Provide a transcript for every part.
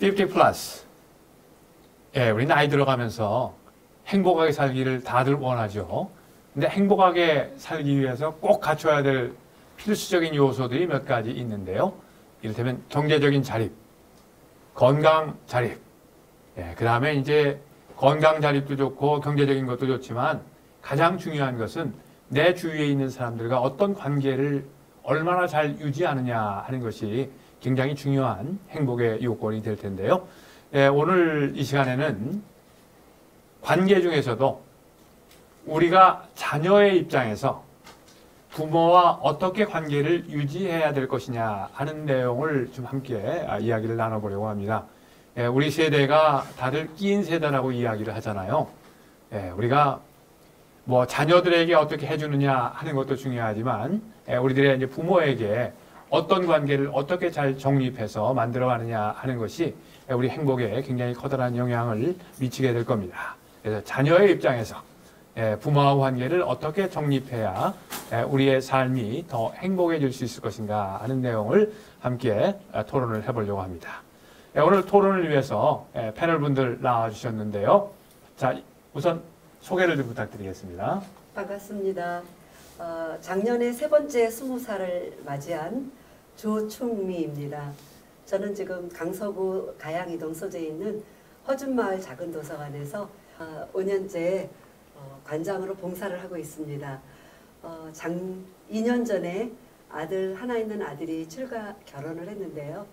50 플러스. 예, 우리 나이 들어가면서 행복하게 살기를 다들 원하죠. 근데 행복하게 살기 위해서 꼭 갖춰야 될 필수적인 요소들이 몇 가지 있는데요. 이를테면 경제적인 자립, 건강 자립. 예, 그 다음에 이제 건강 자립도 좋고 경제적인 것도 좋지만 가장 중요한 것은 내 주위에 있는 사람들과 어떤 관계를 얼마나 잘 유지하느냐 하는 것이 굉장히 중요한 행복의 요건이 될 텐데요. 예, 오늘 이 시간에는 관계 중에서도 우리가 자녀의 입장에서 부모와 어떻게 관계를 유지해야 될 것이냐 하는 내용을 좀 함께 이야기를 나눠보려고 합니다. 예, 우리 세대가 다들 끼인 세대라고 이야기를 하잖아요. 예, 우리가 뭐 자녀들에게 어떻게 해주느냐 하는 것도 중요하지만 우리들의 이제 부모에게 어떤 관계를 어떻게 잘 정립해서 만들어가느냐 하는 것이 우리 행복에 굉장히 커다란 영향을 미치게 될 겁니다. 그래서 자녀의 입장에서 부모와 관계를 어떻게 정립해야 우리의 삶이 더 행복해질 수 있을 것인가 하는 내용을 함께 토론을 해보려고 합니다. 오늘 토론을 위해서 패널분들 나와주셨는데요. 자, 우선 소개를 좀 부탁드리겠습니다. 반갑습니다. 작년에 세 번째 20살을 맞이한 조충미입니다. 저는 지금 강서구 가양이동 소재에 있는 허준마을 작은 도서관에서 5년째 관장으로 봉사를 하고 있습니다. 2년 전에 아들 하나 있는 아들이 결혼을 했는데요.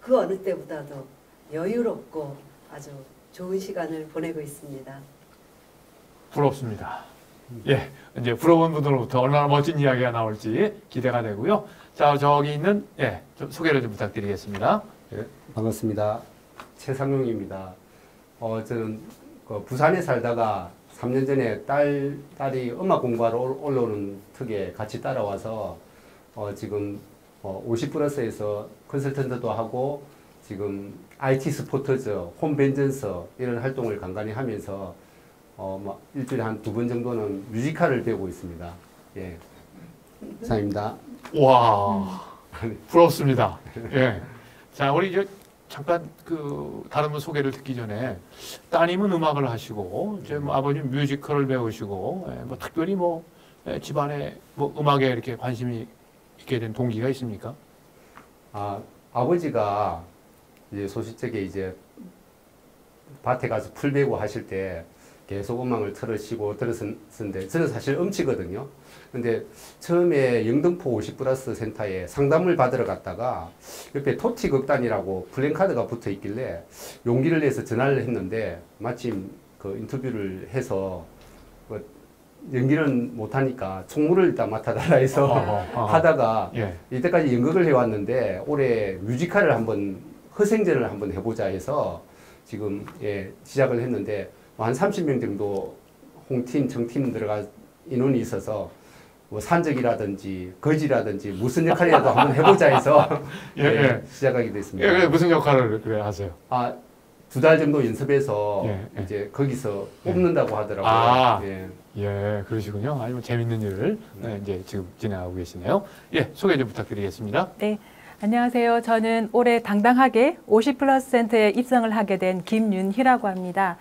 그 어느 때보다도 여유롭고 아주 좋은 시간을 보내고 있습니다. 부럽습니다. 예, 이제 부러운 분들로부터 얼마나 멋진 이야기가 나올지 기대가 되고요. 자, 저기 있는 좀 소개를 좀 부탁드리겠습니다. 예, 반갑습니다. 최상용입니다. 저는 부산에 살다가 3년 전에 딸이 음악 공부하러 올라오는 턱에 같이 따라와서 지금 50 플러스에서 컨설턴트도 하고 지금 IT 스포터즈, 홈벤전서 이런 활동을 간간히 하면서 일주일에 한 2번 정도는 뮤지컬을 배우고 있습니다. 예. 이상입니다. 와, 부럽습니다. 예. 자, 우리 이제 잠깐 다른 분 소개를 듣기 전에 따님은 음악을 하시고 이제 아버님 뮤지컬을 배우시고 특별히 집안에 음악에 이렇게 관심이 있게 된 동기가 있습니까? 아버지가 이제 소시적에 이제 밭에 가서 풀 베고 하실 때 계속 음악을 틀으시고 들었었는데 저는 사실 음치거든요. 근데 처음에 영등포 50 플러스 센터에 상담을 받으러 갔다가 옆에 토치 극단이라고 플랜카드가 붙어 있길래 용기를 내서 전화를 했는데 마침 인터뷰를 해서 연기는 못하니까 총무를 일단 맡아달라 해서 하다가 이때까지 연극을 해왔는데 올해 뮤지컬을 허생전을 한번 해보자 해서 지금 시작을 했는데 한 30명 정도 홍팀, 정팀 들어가 인원이 있어서 산적이라든지 거지라든지 무슨 역할이라도 한번 해보자 해서 시작하게 됐습니다. 예, 무슨 역할을 그래 하세요? 2달 정도 연습해서 이제 거기서 뽑는다고 하더라고요. 예, 그러시군요. 아주 재밌는 일을 이제 지금 진행하고 계시네요. 예, 소개 좀 부탁드리겠습니다. 네, 안녕하세요. 저는 올해 당당하게 50 플러스 센터에 입성을 하게 된 김윤희라고 합니다.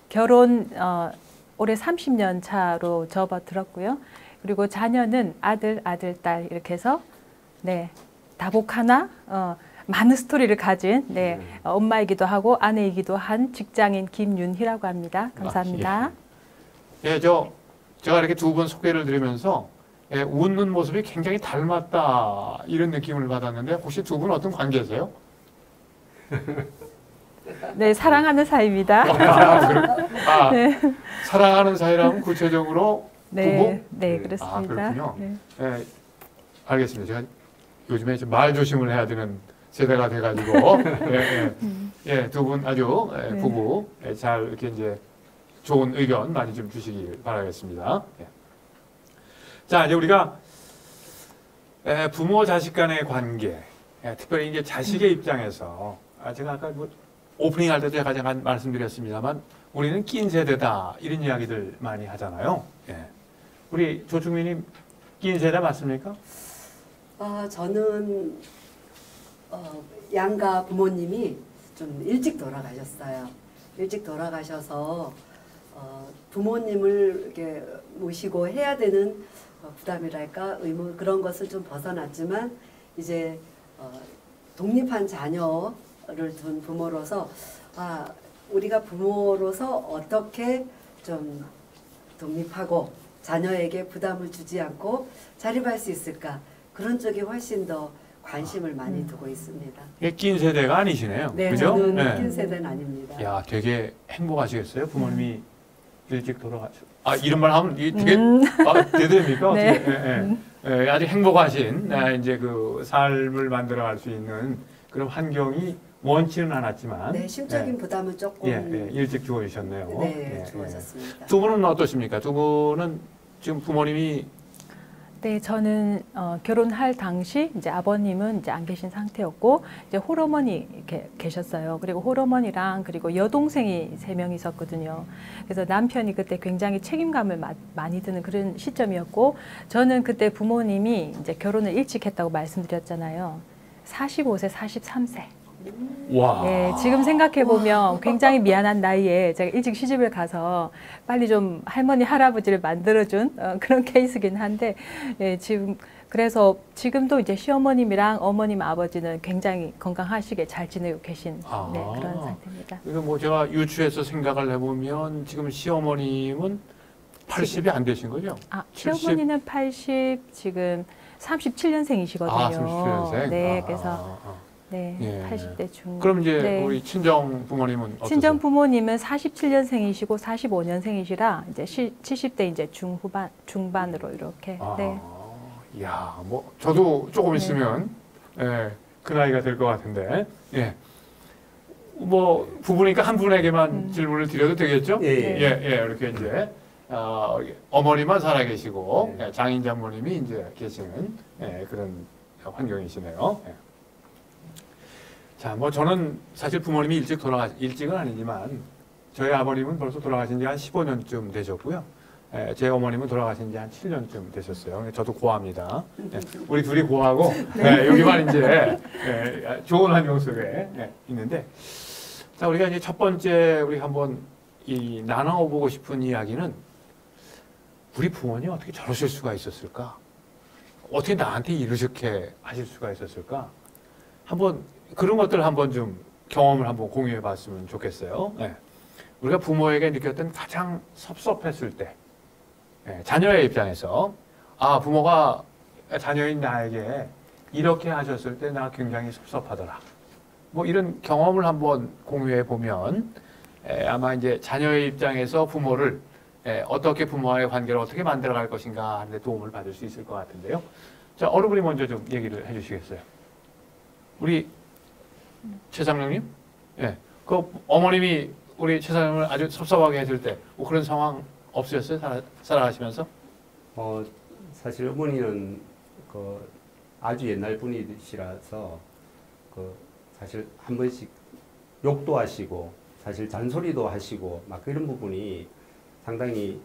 결혼 올해 30년 차로 접어들었고요. 그리고 자녀는 아들, 딸 이렇게 해서 다복 하나 많은 스토리를 가진 엄마이기도 하고 아내이기도 한 직장인 김윤희라고 합니다. 감사합니다. 예, 제가 이렇게 두 분 소개를 드리면서 웃는 모습이 굉장히 닮았다 이런 느낌을 받았는데 혹시 두 분 어떤 관계세요? 네, 사랑하는 사이입니다. 네. 사랑하는 사이라면 구체적으로 부부? 네, 그렇습니다. 그렇군요. 네, 알겠습니다. 제가 요즘에 말 조심을 해야 되는 세대가 돼가지고 두 분 아주 부부 잘 이렇게 이제 좋은 의견 많이 좀 주시길 바라겠습니다. 자, 이제 우리가 부모 자식 간의 관계, 특별히 이제 자식의 입장에서 제가 아까 오프닝 할 때도 제가 잠깐 말씀드렸습니다만 우리는 끼인 세대다 이런 이야기들 많이 하잖아요. 우리 조충미님 끼인 세대 맞습니까? 저는 양가 부모님이 좀 일찍 돌아가셨어요. 일찍 돌아가셔서 부모님을 이렇게 모시고 해야 되는 부담이랄까 의무 그런 것을 좀 벗어났지만 이제 독립한 자녀를 둔 부모로서 우리가 부모로서 어떻게 좀 독립하고 자녀에게 부담을 주지 않고 자립할 수 있을까 그런 쪽에 훨씬 더 관심을 많이 두고 있습니다. 이게 낀 세대가 아니시네요. 네, 그죠? 저는 낀 세대는 아닙니다. 야, 되게 행복하시겠어요? 부모님이 일찍 돌아가셔. 이런 말 하면 이게 되게 대단합니까? 네. 아주 행복하신 이제 그 삶을 만들어갈 수 있는 그런 환경이 원치는 않았지만 네, 심적인 부담은 조금 일찍 주어지셨네요. 네, 주어졌습니다. 두 분은 어떠십니까? 두 분은 지금 부모님이 네, 저는 결혼할 당시 이제 아버님은 이제 안 계신 상태였고 이제 홀어머니 이렇게 계셨어요. 그리고 홀어머니랑 그리고 여동생이 3명 있었거든요. 그래서 남편이 그때 굉장히 책임감을 많이 드는 그런 시점이었고 저는 그때 부모님이 이제 결혼을 일찍 했다고 말씀드렸잖아요. 45세, 43세. 와. 네, 지금 생각해 보면 굉장히 미안한 나이에 제가 일찍 시집을 가서 빨리 좀 할머니 할아버지를 만들어준 그런 케이스긴 한데 지금 그래서 지금도 이제 시어머님이랑 어머님 아버지는 굉장히 건강하시게 잘 지내고 계신 그런 상태입니다. 이거 뭐 제가 유추해서 생각을 해보면 지금 시어머님은 80이 안 되신 거죠? 시어머니는 80 지금 37년생이시거든요. 37년생. 네, 그래서. 네, 예. 80대 중. 그럼 이제 우리 친정 부모님은 어떠세요? 친정 부모님은 47년생이시고 45년생이시라 이제 70대 이제 중반으로 이렇게. 네. 야, 뭐 저도 조금 있으면 그 나이가 될 것 같은데. 예. 뭐 부부니까 한 분에게만 질문을 드려도 되겠죠? 이렇게 이제 어머니만 살아 계시고 장인 장모님이 이제 계시는 그런 환경이시네요. 자, 뭐 저는 사실 부모님이 일찍은 아니지만 저희 아버님은 벌써 돌아가신 지 한 15년쯤 되셨고요. 제 어머님은 돌아가신 지 한 7년쯤 되셨어요. 저도 고아입니다. 우리 둘이 고아고 여기만 이제 좋은 환경 속에 있는데 자, 우리가 이제 첫 번째 우리 한번 나눠보고 싶은 이야기는 우리 부모님 어떻게 저러실 수가 있었을까? 어떻게 나한테 이렇게 하실 수가 있었을까? 한번 그런 것들 한번 좀 경험을 한번 공유해 봤으면 좋겠어요. 우리가 부모에게 느꼈던 가장 섭섭했을 때, 자녀의 입장에서, 부모가 자녀인 나에게 이렇게 하셨을 때 나 굉장히 섭섭하더라. 뭐 이런 경험을 한번 공유해 보면, 아마 이제 자녀의 입장에서 부모를, 어떻게 부모와의 관계를 어떻게 만들어 갈 것인가 하는 데 도움을 받을 수 있을 것 같은데요. 자, 어르분이 먼저 좀 얘기를 해 주시겠어요? 우리 최상령님? 그 어머님이 우리 최상령을 아주 섭섭하게 했을 때, 뭐 그런 상황 없으셨어요? 살아가시면서? 사실 어머니는 아주 옛날 분이시라서 사실 한 번씩 욕도 하시고, 사실 잔소리도 하시고, 막 그런 부분이 상당히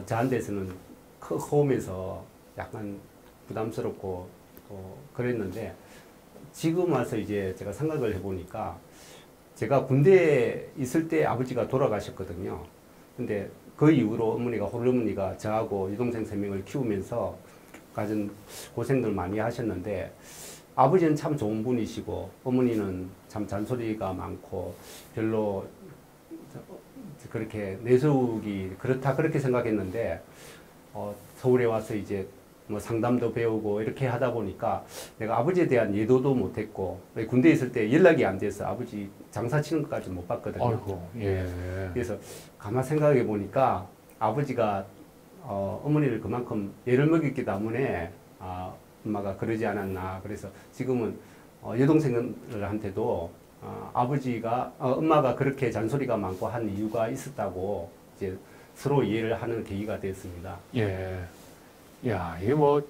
저한테서는 커오면서 약간 부담스럽고 그랬는데, 지금 와서 이제 제가 생각을 해보니까 제가 군대에 있을 때 아버지가 돌아가셨거든요. 근데 그 이후로 어머니가 홀어머니가 저하고 여동생 3명을 키우면서 가진 고생들 많이 하셨는데 아버지는 참 좋은 분이시고 어머니는 참 잔소리가 많고 별로 그렇게 내세우기 그렇다 그렇게 생각했는데 서울에 와서 이제 뭐 상담도 배우고 이렇게 하다 보니까 내가 아버지에 대한 예도도 못했고 군대에 있을 때 연락이 안 돼서 아버지 장사 치는 것까지 못 봤거든요. 아이고, 그래서 가만 생각해 보니까 아버지가 어머니를 그만큼 예를 먹였기 때문에 엄마가 그러지 않았나. 그래서 지금은 여동생들한테도 아버지가 엄마가 그렇게 잔소리가 많고 한 이유가 있었다고 이제 서로 이해를 하는 계기가 됐습니다. 야, 이게 뭐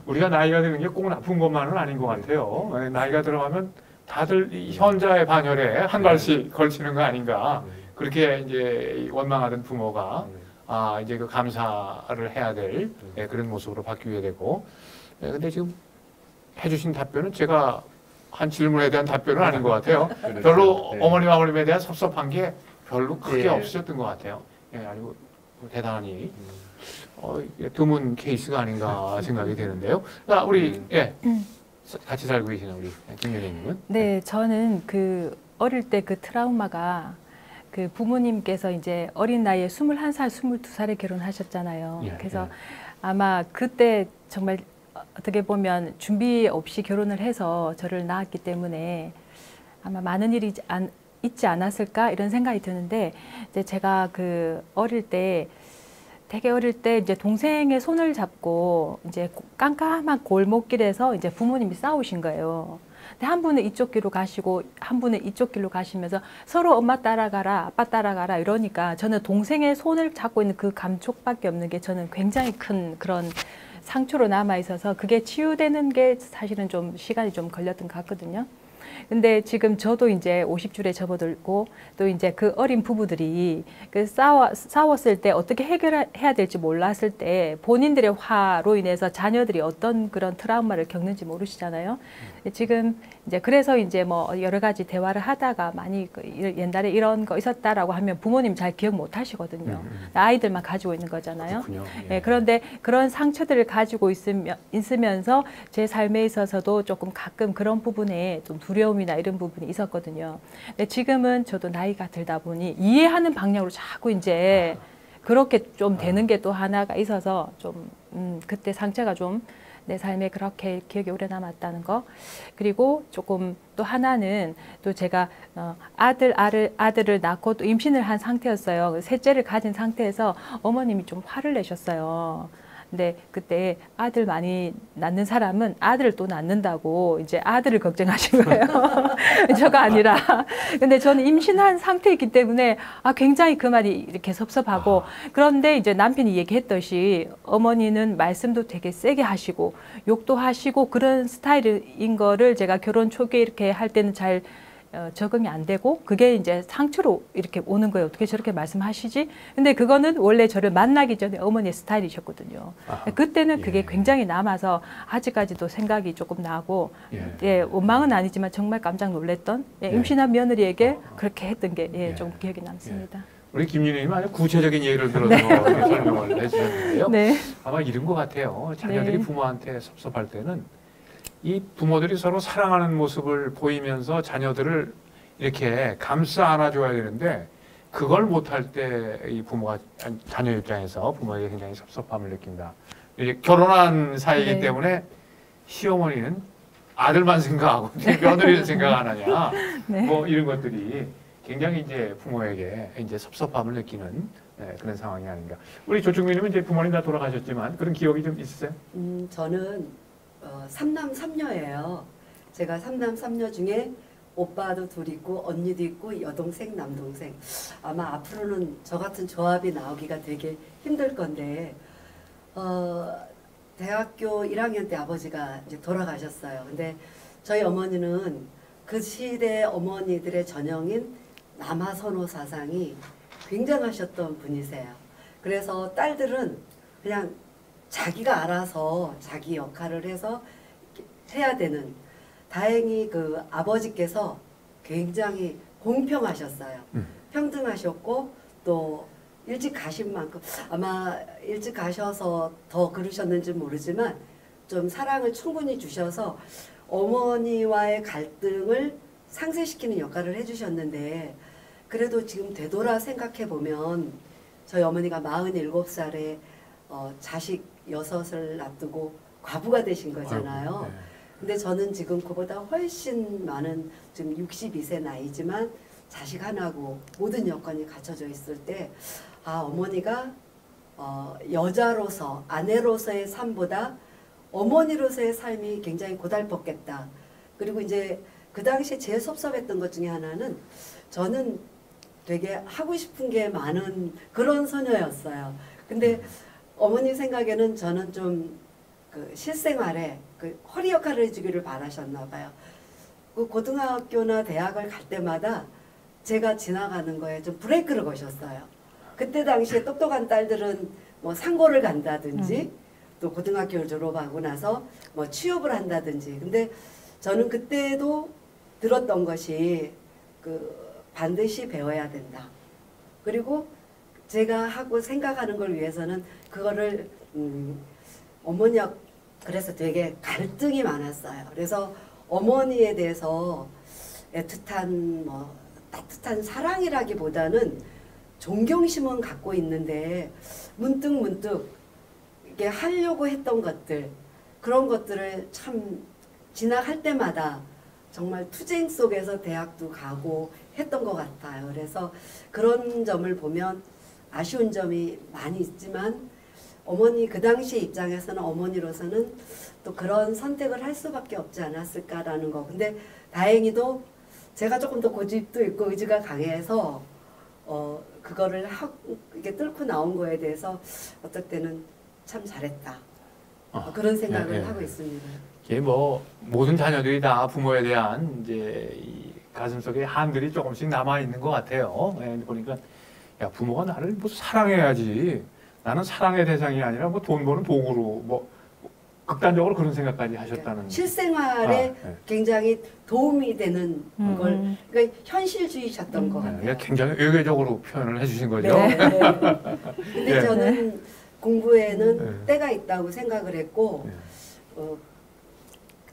우리가 나이가 드는 게 꼭 나쁜 것만은 아닌 것 같아요. 나이가 들어가면 다들 이 현자의 반열에 한 발씩 걸치는 거 아닌가. 그렇게 이제 원망하던 부모가 이제 그 감사를 해야 될 그런 모습으로 바뀌게 되고. 근데 지금 해주신 답변은 제가 한 질문에 대한 답변은 아닌 것 같아요. 그렇죠. 별로 네. 어머님 아버님에 대한 섭섭한 게 별로 크게 예. 없으셨던 것 같아요. 예, 아주 대단히 이게 드문 케이스가 아닌가 생각이 되는데요. 자, 우리 같이 살고 계시는 우리 김연애님은? 네, 저는 그 어릴 때 그 트라우마가 그 부모님께서 이제 어린 나이에 21살, 22살에 결혼하셨잖아요. 예, 그래서 아마 그때 정말 어떻게 보면 준비 없이 결혼을 해서 저를 낳았기 때문에 아마 많은 일이 있지 않았을까 이런 생각이 드는데 이제 제가 그 되게 어릴 때 이제 동생의 손을 잡고 이제 깜깜한 골목길에서 이제 부모님이 싸우신 거예요. 근데 한 분은 이쪽 길로 가시고 한 분은 이쪽 길로 가시면서 서로 엄마 따라가라, 아빠 따라가라 이러니까 저는 동생의 손을 잡고 있는 그 감촉밖에 없는 게 저는 굉장히 큰 그런 상처로 남아 있어서 그게 치유되는 게 사실은 좀 시간이 좀 걸렸던 것 같거든요. 근데 지금 저도 이제 50줄에 접어들고 또 이제 그 어린 부부들이 그 싸웠을 때 어떻게 해결해야 될지 몰랐을 때 본인들의 화로 인해서 자녀들이 어떤 그런 트라우마를 겪는지 모르시잖아요. 지금 이제 그래서 이제 뭐 여러 가지 대화를 하다가 많이 옛날에 이런 거 있었다라고 하면 부모님 잘 기억 못 하시거든요. 아이들만 가지고 있는 거잖아요. 네, 그런데 그런 상처들을 가지고 있으면서 제 삶에 있어서도 조금 가끔 그런 부분에 좀 두려움이나 이런 부분이 있었거든요. 근데 지금은 저도 나이가 들다 보니 이해하는 방향으로 자꾸 이제 그렇게 좀 되는 게 또 하나가 있어서 좀 그때 상처가 좀 내 삶에 그렇게 기억이 오래 남았다는 거. 그리고 조금 또 하나는 또 제가 아들을 낳고 또 임신을 한 상태였어요. 셋째를 가진 상태에서 어머님이 좀 화를 내셨어요. 근데 그때 아들 많이 낳는 사람은 아들을 또 낳는다고 이제 아들을 걱정하신 거예요. 저가 아니라. 근데 저는 임신한 상태이기 때문에 굉장히 그 말이 이렇게 섭섭하고 그런데 이제 남편이 얘기했듯이 어머니는 말씀도 되게 세게 하시고 욕도 하시고 그런 스타일인 거를 제가 결혼 초기에 이렇게 할 때는 잘 적응이 안 되고 그게 이제 상처로 이렇게 오는 거예요. 어떻게 저렇게 말씀하시지? 근데 그거는 원래 저를 만나기 전에 어머니의 스타일이셨거든요. 그때는 그게 굉장히 남아서 아직까지도 생각이 조금 나고 원망은 아니지만 정말 깜짝 놀랐던 임신한 며느리에게 그렇게 했던 게 좀 기억이 남습니다. 우리 김윤희님 아주 구체적인 예를 들어서 설명을 해주셨는데요. 네. 아마 이런 것 같아요. 자녀들이 네. 부모한테 섭섭할 때는 이 부모들이 서로 사랑하는 모습을 보이면서 자녀들을 이렇게 감싸 안아줘야 되는데 그걸 못할 때 이 부모가 자녀 입장에서 부모에게 굉장히 섭섭함을 느낀다. 이제 결혼한 사이이기 네. 때문에 시어머니는 아들만 생각하고 며느리를 생각 안 하냐. 네. 뭐 이런 것들이 굉장히 이제 부모에게 이제 섭섭함을 느끼는 그런 상황이 아닌가. 우리 조충민님은 이제 부모님 다 돌아가셨지만 그런 기억이 좀 있으세요? 저는 3남 3녀예요. 제가 3남 3녀 중에 오빠도 둘 있고 언니도 있고 여동생 남동생. 아마 앞으로는 저 같은 조합이 나오기가 되게 힘들 건데 대학교 1학년 때 아버지가 이제 돌아가셨어요. 근데 저희 어머니는 그 시대 어머니들의 전형인 남아선호 사상이 굉장하셨던 분이세요. 그래서 딸들은 그냥 자기가 알아서 자기 역할을 해서 해야 되는. 다행히 그 아버지께서 굉장히 공평하셨어요. 평등하셨고 또 일찍 가신 만큼 아마 일찍 가셔서 더 그러셨는지 모르지만 좀 사랑을 충분히 주셔서 어머니와의 갈등을 상쇄시키는 역할을 해주셨는데 그래도 지금 되돌아 생각해 보면 저희 어머니가 47살에 자식 6을 놔두고 과부가 되신 거잖아요. 아이고, 네. 근데 저는 지금 그보다 훨씬 많은 지금 62세 나이지만 자식 하나고 모든 여건이 갖춰져 있을 때 어머니가 여자로서 아내로서의 삶보다 어머니로서의 삶이 굉장히 고달팠겠다. 그리고 이제 그 당시에 제일 섭섭했던 것 중에 하나는 저는 되게 하고 싶은 게 많은 그런 소녀였어요. 근데 어머니 생각에는 저는 좀 그 실생활에 그 허리 역할을 해주기를 바라셨나 봐요. 그 고등학교나 대학을 갈 때마다 제가 지나가는 거에 좀 브레이크를 거셨어요. 그때 당시에 똑똑한 딸들은 뭐 상고를 간다든지 또 고등학교를 졸업하고 나서 뭐 취업을 한다든지. 근데 저는 그때도 들었던 것이 그 반드시 배워야 된다. 그리고 제가 하고 생각하는 걸 위해서는 그거를 어머니와 그래서 되게 갈등이 많았어요. 그래서 어머니에 대해서 애틋한 따뜻한 사랑이라기보다는 존경심은 갖고 있는데 문득 이게 하려고 했던 것들 그런 것들을 참 지나갈 때마다 정말 투쟁 속에서 대학도 가고 했던 것 같아요. 그래서 그런 점을 보면 아쉬운 점이 많이 있지만 어머니 그 당시 입장에서는 어머니로서는 또 그런 선택을 할 수밖에 없지 않았을까라는 거. 근데 다행히도 제가 조금 더 고집도 있고 의지가 강해서 그거를 이게 뚫고 나온 거에 대해서 어떨 때는 참 잘했다. 그런 생각을 하고 있습니다. 이게 뭐 모든 자녀들이 다 부모에 대한 이제 이 가슴속에 한들이 조금씩 남아 있는 것 같아요. 보니까 야 부모가 나를 뭐 사랑해야지. 나는 사랑의 대상이 아니라 뭐 돈 버는 도구로 뭐 극단적으로 그런 생각까지 하셨다는. 실생활에 굉장히 도움이 되는 걸 그러니까 현실주의셨던 것 같아요. 굉장히 의외적으로 표현을 해주신 거죠. 네. 근데 저는 공부에는 때가 있다고 생각을 했고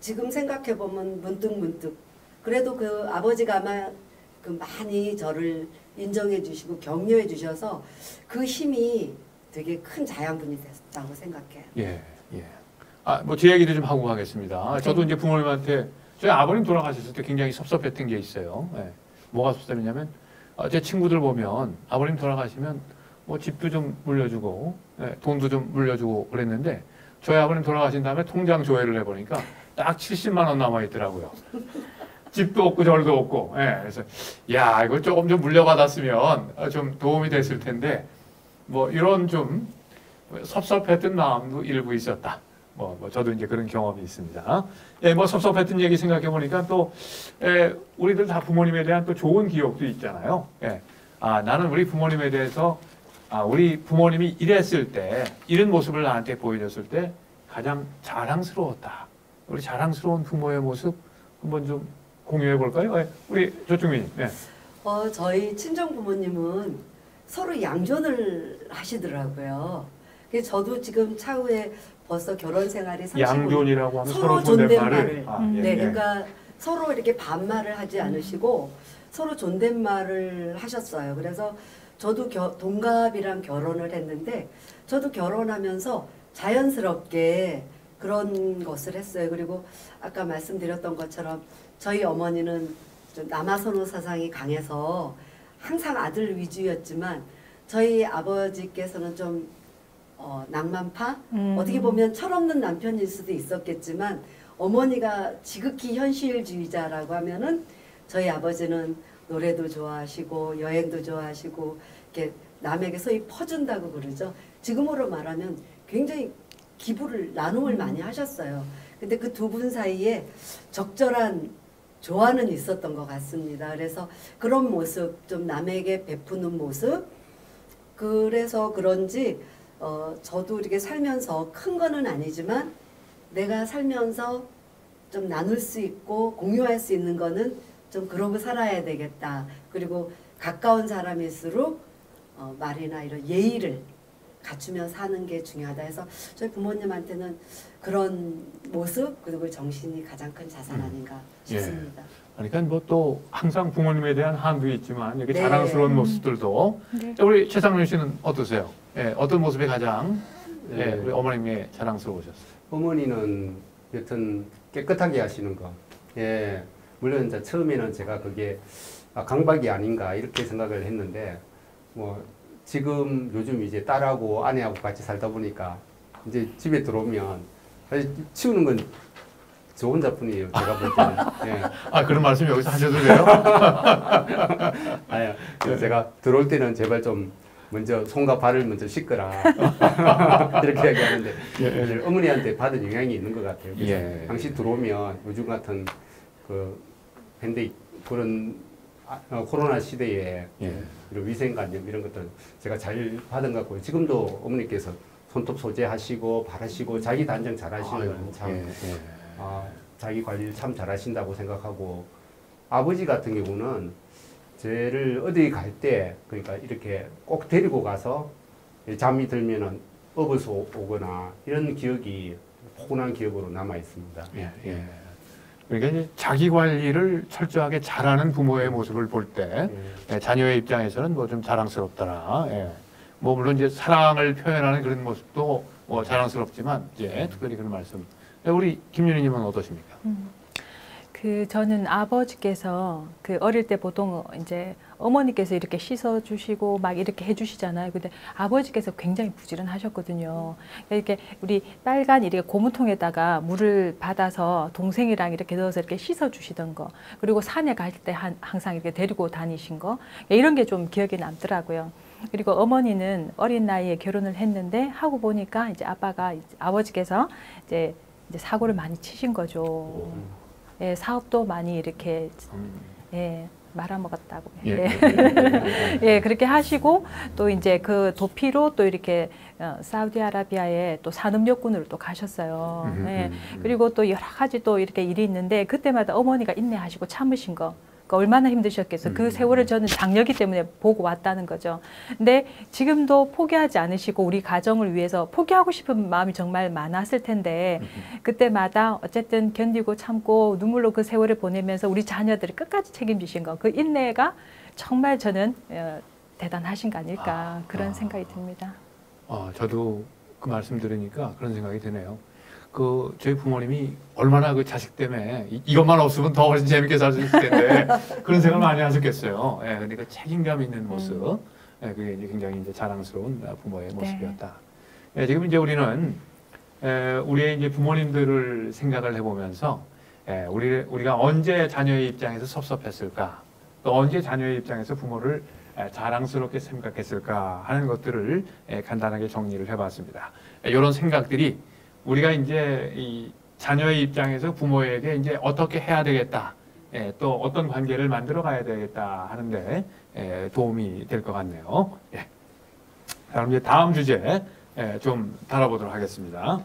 지금 생각해 보면 문득 그래도 그 아버지가 아마 그 많이 저를 인정해 주시고 격려해 주셔서 그 힘이 되게 큰 자양분이 됐다고 생각해요. 예. 뭐 제 얘기도 좀 하고 가겠습니다. 저도 이제 부모님한테 저희 아버님 돌아가셨을 때 굉장히 섭섭했던 게 있어요. 뭐가 섭섭했냐면 제 친구들 보면 아버님 돌아가시면 뭐 집도 좀 물려주고 돈도 좀 물려주고 그랬는데 저희 아버님 돌아가신 다음에 통장 조회를 해보니까 딱 70만 원 남아 있더라고요. 집도 없고 절도 없고. 그래서 야 이거 조금 좀 물려받았으면 좀 도움이 됐을 텐데 뭐 이런 좀 섭섭했던 마음도 일부 있었다. 뭐 저도 이제 그런 경험이 있습니다. 뭐 섭섭했던 얘기 생각해 보니까 또 우리들 다 부모님에 대한 또 좋은 기억도 있잖아요. 나는 우리 부모님에 대해서 우리 부모님이 이랬을 때 이런 모습을 나한테 보여줬을 때 가장 자랑스러웠다. 우리 자랑스러운 부모의 모습 한번 좀 공유해 볼까요? 우리 조충민. 저희 친정 부모님은 서로 양존을 하시더라고요. 그래서 저도 지금 차후에 벌써 결혼 생활이 30년 양존이라고 하면 서로 존댓말을 그러니까 서로 이렇게 반말을 하지 않으시고 서로 존댓말을 하셨어요. 그래서 저도 동갑이랑 결혼을 했는데 저도 결혼하면서 자연스럽게 그런 것을 했어요. 그리고 아까 말씀드렸던 것처럼 저희 어머니는 좀 남아선호 사상이 강해서 항상 아들 위주였지만 저희 아버지께서는 좀 낭만파? 어떻게 보면 철없는 남편일 수도 있었겠지만 어머니가 지극히 현실주의자라고 하면은 저희 아버지는 노래도 좋아하시고 여행도 좋아하시고 이렇게 남에게 소위 퍼준다고 그러죠. 지금으로 말하면 굉장히 기부를 나눔을 많이 하셨어요. 근데 그 두 분 사이에 적절한 조화는 있었던 것 같습니다. 그래서 그런 모습, 좀 남에게 베푸는 모습, 그래서 그런지 저도 이렇게 살면서 큰 거는 아니지만 내가 살면서 좀 나눌 수 있고 공유할 수 있는 거는 좀 그러고 살아야 되겠다. 그리고 가까운 사람일수록 말이나 이런 예의를 갖추며 사는 게 중요하다 해서 저희 부모님한테는 그런 모습 그리고 정신이 가장 큰 자산 아닌가 싶습니다. 그러니까 뭐 또 항상 부모님에 대한 한도 있지만 이렇게 자랑스러운 모습들도 자, 우리 최상윤 씨는 어떠세요? 어떤 모습이 가장 우리 어머님이 자랑스러우셨어요? 어머니는 여튼 깨끗하게 하시는 거. 물론 이제 처음에는 제가 그게 강박이 아닌가 이렇게 생각을 했는데 뭐 지금 요즘 이제 딸하고 아내하고 같이 살다 보니까 이제 집에 들어오면 사실 치우는 건 저 혼자뿐이에요. 제가 볼 때는. 그런 말씀 여기서 하셔도 돼요? 그래서 제가 들어올 때는 제발 좀 먼저 손과 발을 먼저 씻거라 이렇게 얘기하는데 어머니한테 받은 영향이 있는 것 같아요. 그래서 당시 들어오면 요즘 같은 그 밴드 그런 코로나 시대에 이런 위생관념 이런 것들 제가 잘 받은 것 같고요. 지금도 어머니께서 손톱 소재하시고 바르시고 자기 단정 잘 하시는 참 자기 관리를 참 잘하신다고 생각하고 아버지 같은 경우는 저를 어디 갈 때 그러니까 이렇게 꼭 데리고 가서 잠이 들면은 업어서 오거나 이런 기억이 포근한 기억으로 남아 있습니다. 예, 예. 그러니까 이제 자기 관리를 철저하게 잘하는 부모의 모습을 볼 때 자녀의 입장에서는 뭐 좀 자랑스럽더라. 예. 뭐 물론 이제 사랑을 표현하는 그런 모습도 뭐 자랑스럽지만 이제 특별히 그런 말씀. 우리 김윤희님은 어떠십니까? 저는 아버지께서 어릴 때 보통 이제 어머니께서 이렇게 씻어주시고 막 이렇게 해주시잖아요. 근데 아버지께서 굉장히 부지런하셨거든요. 이렇게 우리 빨간 이렇게 고무통에다가 물을 받아서 동생이랑 이렇게 넣어서 이렇게 씻어주시던 거. 그리고 산에 갈 때 항상 이렇게 데리고 다니신 거. 이런 게 좀 기억에 남더라고요. 그리고 어머니는 어린 나이에 결혼을 했는데 하고 보니까 이제 아버지께서 이제 사고를 많이 치신 거죠. 예, 사업도 많이 이렇게 말아먹었다고. 예, 그렇게 하시고 또 이제 그 도피로 또 이렇게 사우디아라비아에 또 산업역군으로 또 가셨어요. 그리고 또 여러 가지 또 이렇게 일이 있는데 그때마다 어머니가 인내하시고 참으신 거. 얼마나 힘드셨겠어요. 그 세월을 저는 장녀기 때문에 보고 왔다는 거죠. 근데 지금도 포기하지 않으시고 우리 가정을 위해서 포기하고 싶은 마음이 정말 많았을 텐데 그때마다 어쨌든 견디고 참고 눈물로 그 세월을 보내면서 우리 자녀들을 끝까지 책임지신 거. 그 인내가 정말 저는 대단하신 거 아닐까 그런 생각이 듭니다. 저도 그 말씀 들으니까 그런 생각이 드네요. 저희 부모님이 얼마나 그 자식 때문에 이것만 없으면 더 훨씬 재밌게 살 수 있을 텐데 그런 생각을 많이 하셨겠어요. 예, 근데 그 책임감 있는 모습, 그게 이제 굉장히 이제 자랑스러운 부모의 모습이었다. 예, 지금 이제 우리는 우리의 이제 부모님들을 생각을 해보면서 우리가 언제 자녀의 입장에서 섭섭했을까, 또 언제 자녀의 입장에서 부모를 자랑스럽게 생각했을까 하는 것들을 간단하게 정리를 해봤습니다. 이런 생각들이 우리가 이제 이 자녀의 입장에서 부모에게 이제 어떻게 해야 되겠다, 또 어떤 관계를 만들어 가야 되겠다 하는데 도움이 될 것 같네요. 자, 그럼 이제 다음 주제 좀 다뤄보도록 하겠습니다.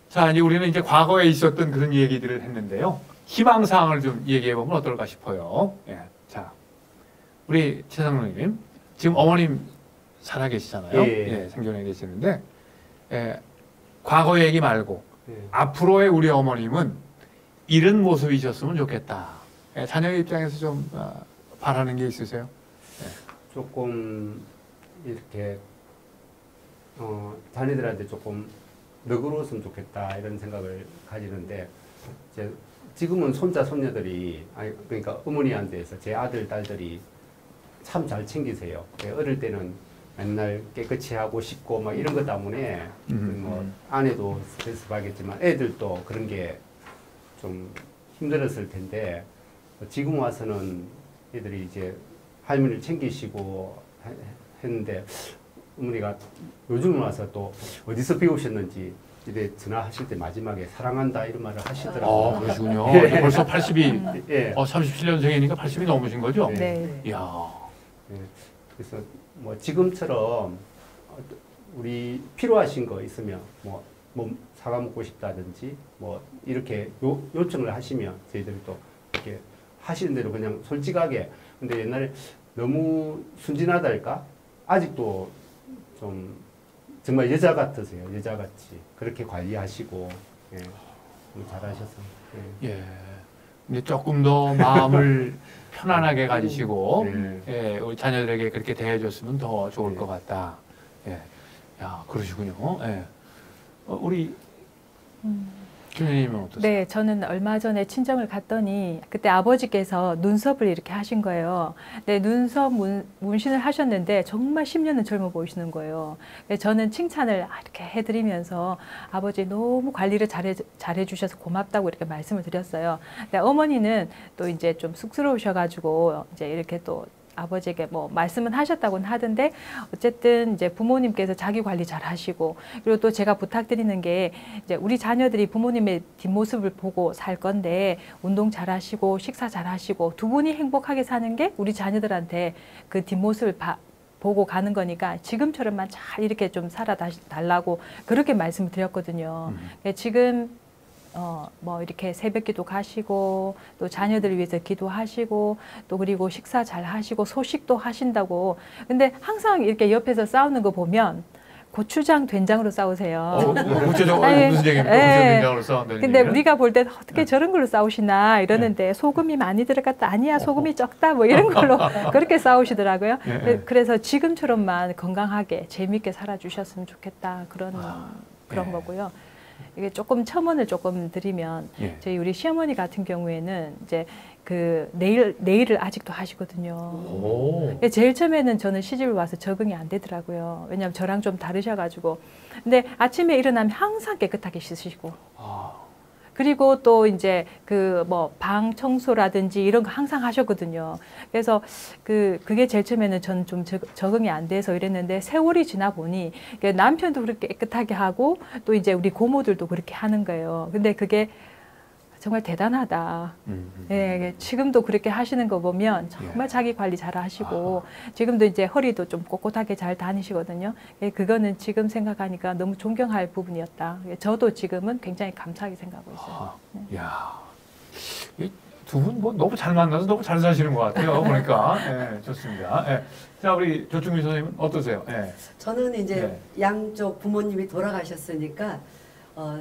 자, 이제 우리는 이제 과거에 있었던 그런 얘기들을 했는데요. 희망사항을 좀 얘기해 보면 어떨까 싶어요. 자, 우리 최상로님, 지금 어머님 살아계시잖아요. 생존해 계시는데. 과거 얘기 말고 앞으로의 우리 어머님은 이런 모습이셨으면 좋겠다. 자녀의 입장에서 좀 바라는 게 있으세요? 조금 이렇게 자녀들한테 조금 너그러웠으면 좋겠다 이런 생각을 가지는데 지금은 손자 손녀들이 그러니까 어머니한테서 제 아들 딸들이 참 잘 챙기세요. 어릴 때는 맨날 깨끗이 하고 씻고 막 이런 것 때문에 뭐 아내도 스트레스 받겠지만 애들도 그런 게 좀 힘들었을 텐데 지금 와서는 애들이 이제 할머니를 챙기시고 했는데 어머니가 요즘 와서 또 어디서 배우셨는지 이래 전화하실 때 마지막에 사랑한다 이런 말을 하시더라고요. 그러시군요. 벌써 80이 37년생이니까 80이 넘으신 거죠? 네. 이야. 그래서 뭐 지금처럼 우리 필요하신 거 있으면 뭐 사과 먹고 싶다든지 뭐 이렇게 요청을 하시면 저희들이 또 이렇게 하시는 대로 그냥 솔직하게. 근데 옛날에 너무 순진하달까? 아직도 좀 정말 여자 같으세요. 여자같이 그렇게 관리하시고 잘하셔서. 근데 조금 더 마음을 편안하게 가지시고 우리 자녀들에게 그렇게 대해줬으면 더 좋을 것 같다. 야, 그러시군요. 우리 김현희님은 어떠세요? 네, 저는 얼마 전에 친정을 갔더니 그때 아버지께서 눈썹을 이렇게 하신 거예요. 네, 눈썹 문신을 하셨는데 정말 10년은 젊어 보이시는 거예요. 저는 칭찬을 이렇게 해드리면서 아버지 너무 관리를 잘해 주셔서 고맙다고 이렇게 말씀을 드렸어요. 근데 어머니는 또 이제 좀 쑥스러우셔가지고 이제 이렇게 또 아버지에게 뭐 말씀은 하셨다고는 하던데 어쨌든 이제 부모님께서 자기 관리 잘 하시고 그리고 또 제가 부탁드리는 게 이제 우리 자녀들이 부모님의 뒷모습을 보고 살 건데 운동 잘 하시고 식사 잘 하시고 두 분이 행복하게 사는 게 우리 자녀들한테 그 뒷모습을 보고 가는 거니까 지금처럼만 잘 이렇게 좀 살아달라고 그렇게 말씀을 드렸거든요. 지금 뭐 이렇게 새벽기도 가시고 또 자녀들을 위해서 기도하시고 또 그리고 식사 잘 하시고 소식도 하신다고. 근데 항상 이렇게 옆에서 싸우는 거 보면 고추장 된장으로 싸우세요. 구체적으로 아니, 무슨 얘기입니까? 예. 고추장 된장으로 싸운다는 근데 얘기는? 우리가 볼 때 어떻게 저런 걸로 싸우시나 이러는데 소금이 많이 들어갔다 아니야 소금이 적다 뭐 이런 걸로 그렇게 싸우시더라고요. 예. 그래서 지금처럼만 건강하게 재미있게 살아주셨으면 좋겠다 그런 예. 거고요. 이게 조금 첨언을 조금 드리면 예. 저희 우리 시어머니 같은 경우에는 이제 그 네일을 아직도 하시거든요. 오. 제일 처음에는 저는 시집을 와서 적응이 안 되더라고요. 왜냐하면 저랑 좀 다르셔가지고. 근데 아침에 일어나면 항상 깨끗하게 씻으시고. 아. 그리고 또 이제 그 뭐 방 청소라든지 이런 거 항상 하셨거든요. 그래서 그게 제일 처음에는 저는 좀 적응이 안 돼서 이랬는데 세월이 지나 보니 남편도 그렇게 깨끗하게 하고 또 이제 우리 고모들도 그렇게 하는 거예요. 근데 그게 정말 대단하다. 예, 지금도 그렇게 하시는 거 보면 정말 자기 관리 잘 하시고 지금도 이제 허리도 좀 꼿꼿하게 잘 다니시거든요. 예, 그거는 지금 생각하니까 너무 존경할 부분이었다. 예, 저도 지금은 굉장히 감사하게 생각하고 있어요. 네. 야, 두 분 뭐 너무 잘 만나서 너무 잘 사시는 것 같아요. 그러니까 예, 좋습니다. 예. 자, 우리 조충민 선생님은 어떠세요? 예. 저는 이제 네. 양쪽 부모님이 돌아가셨으니까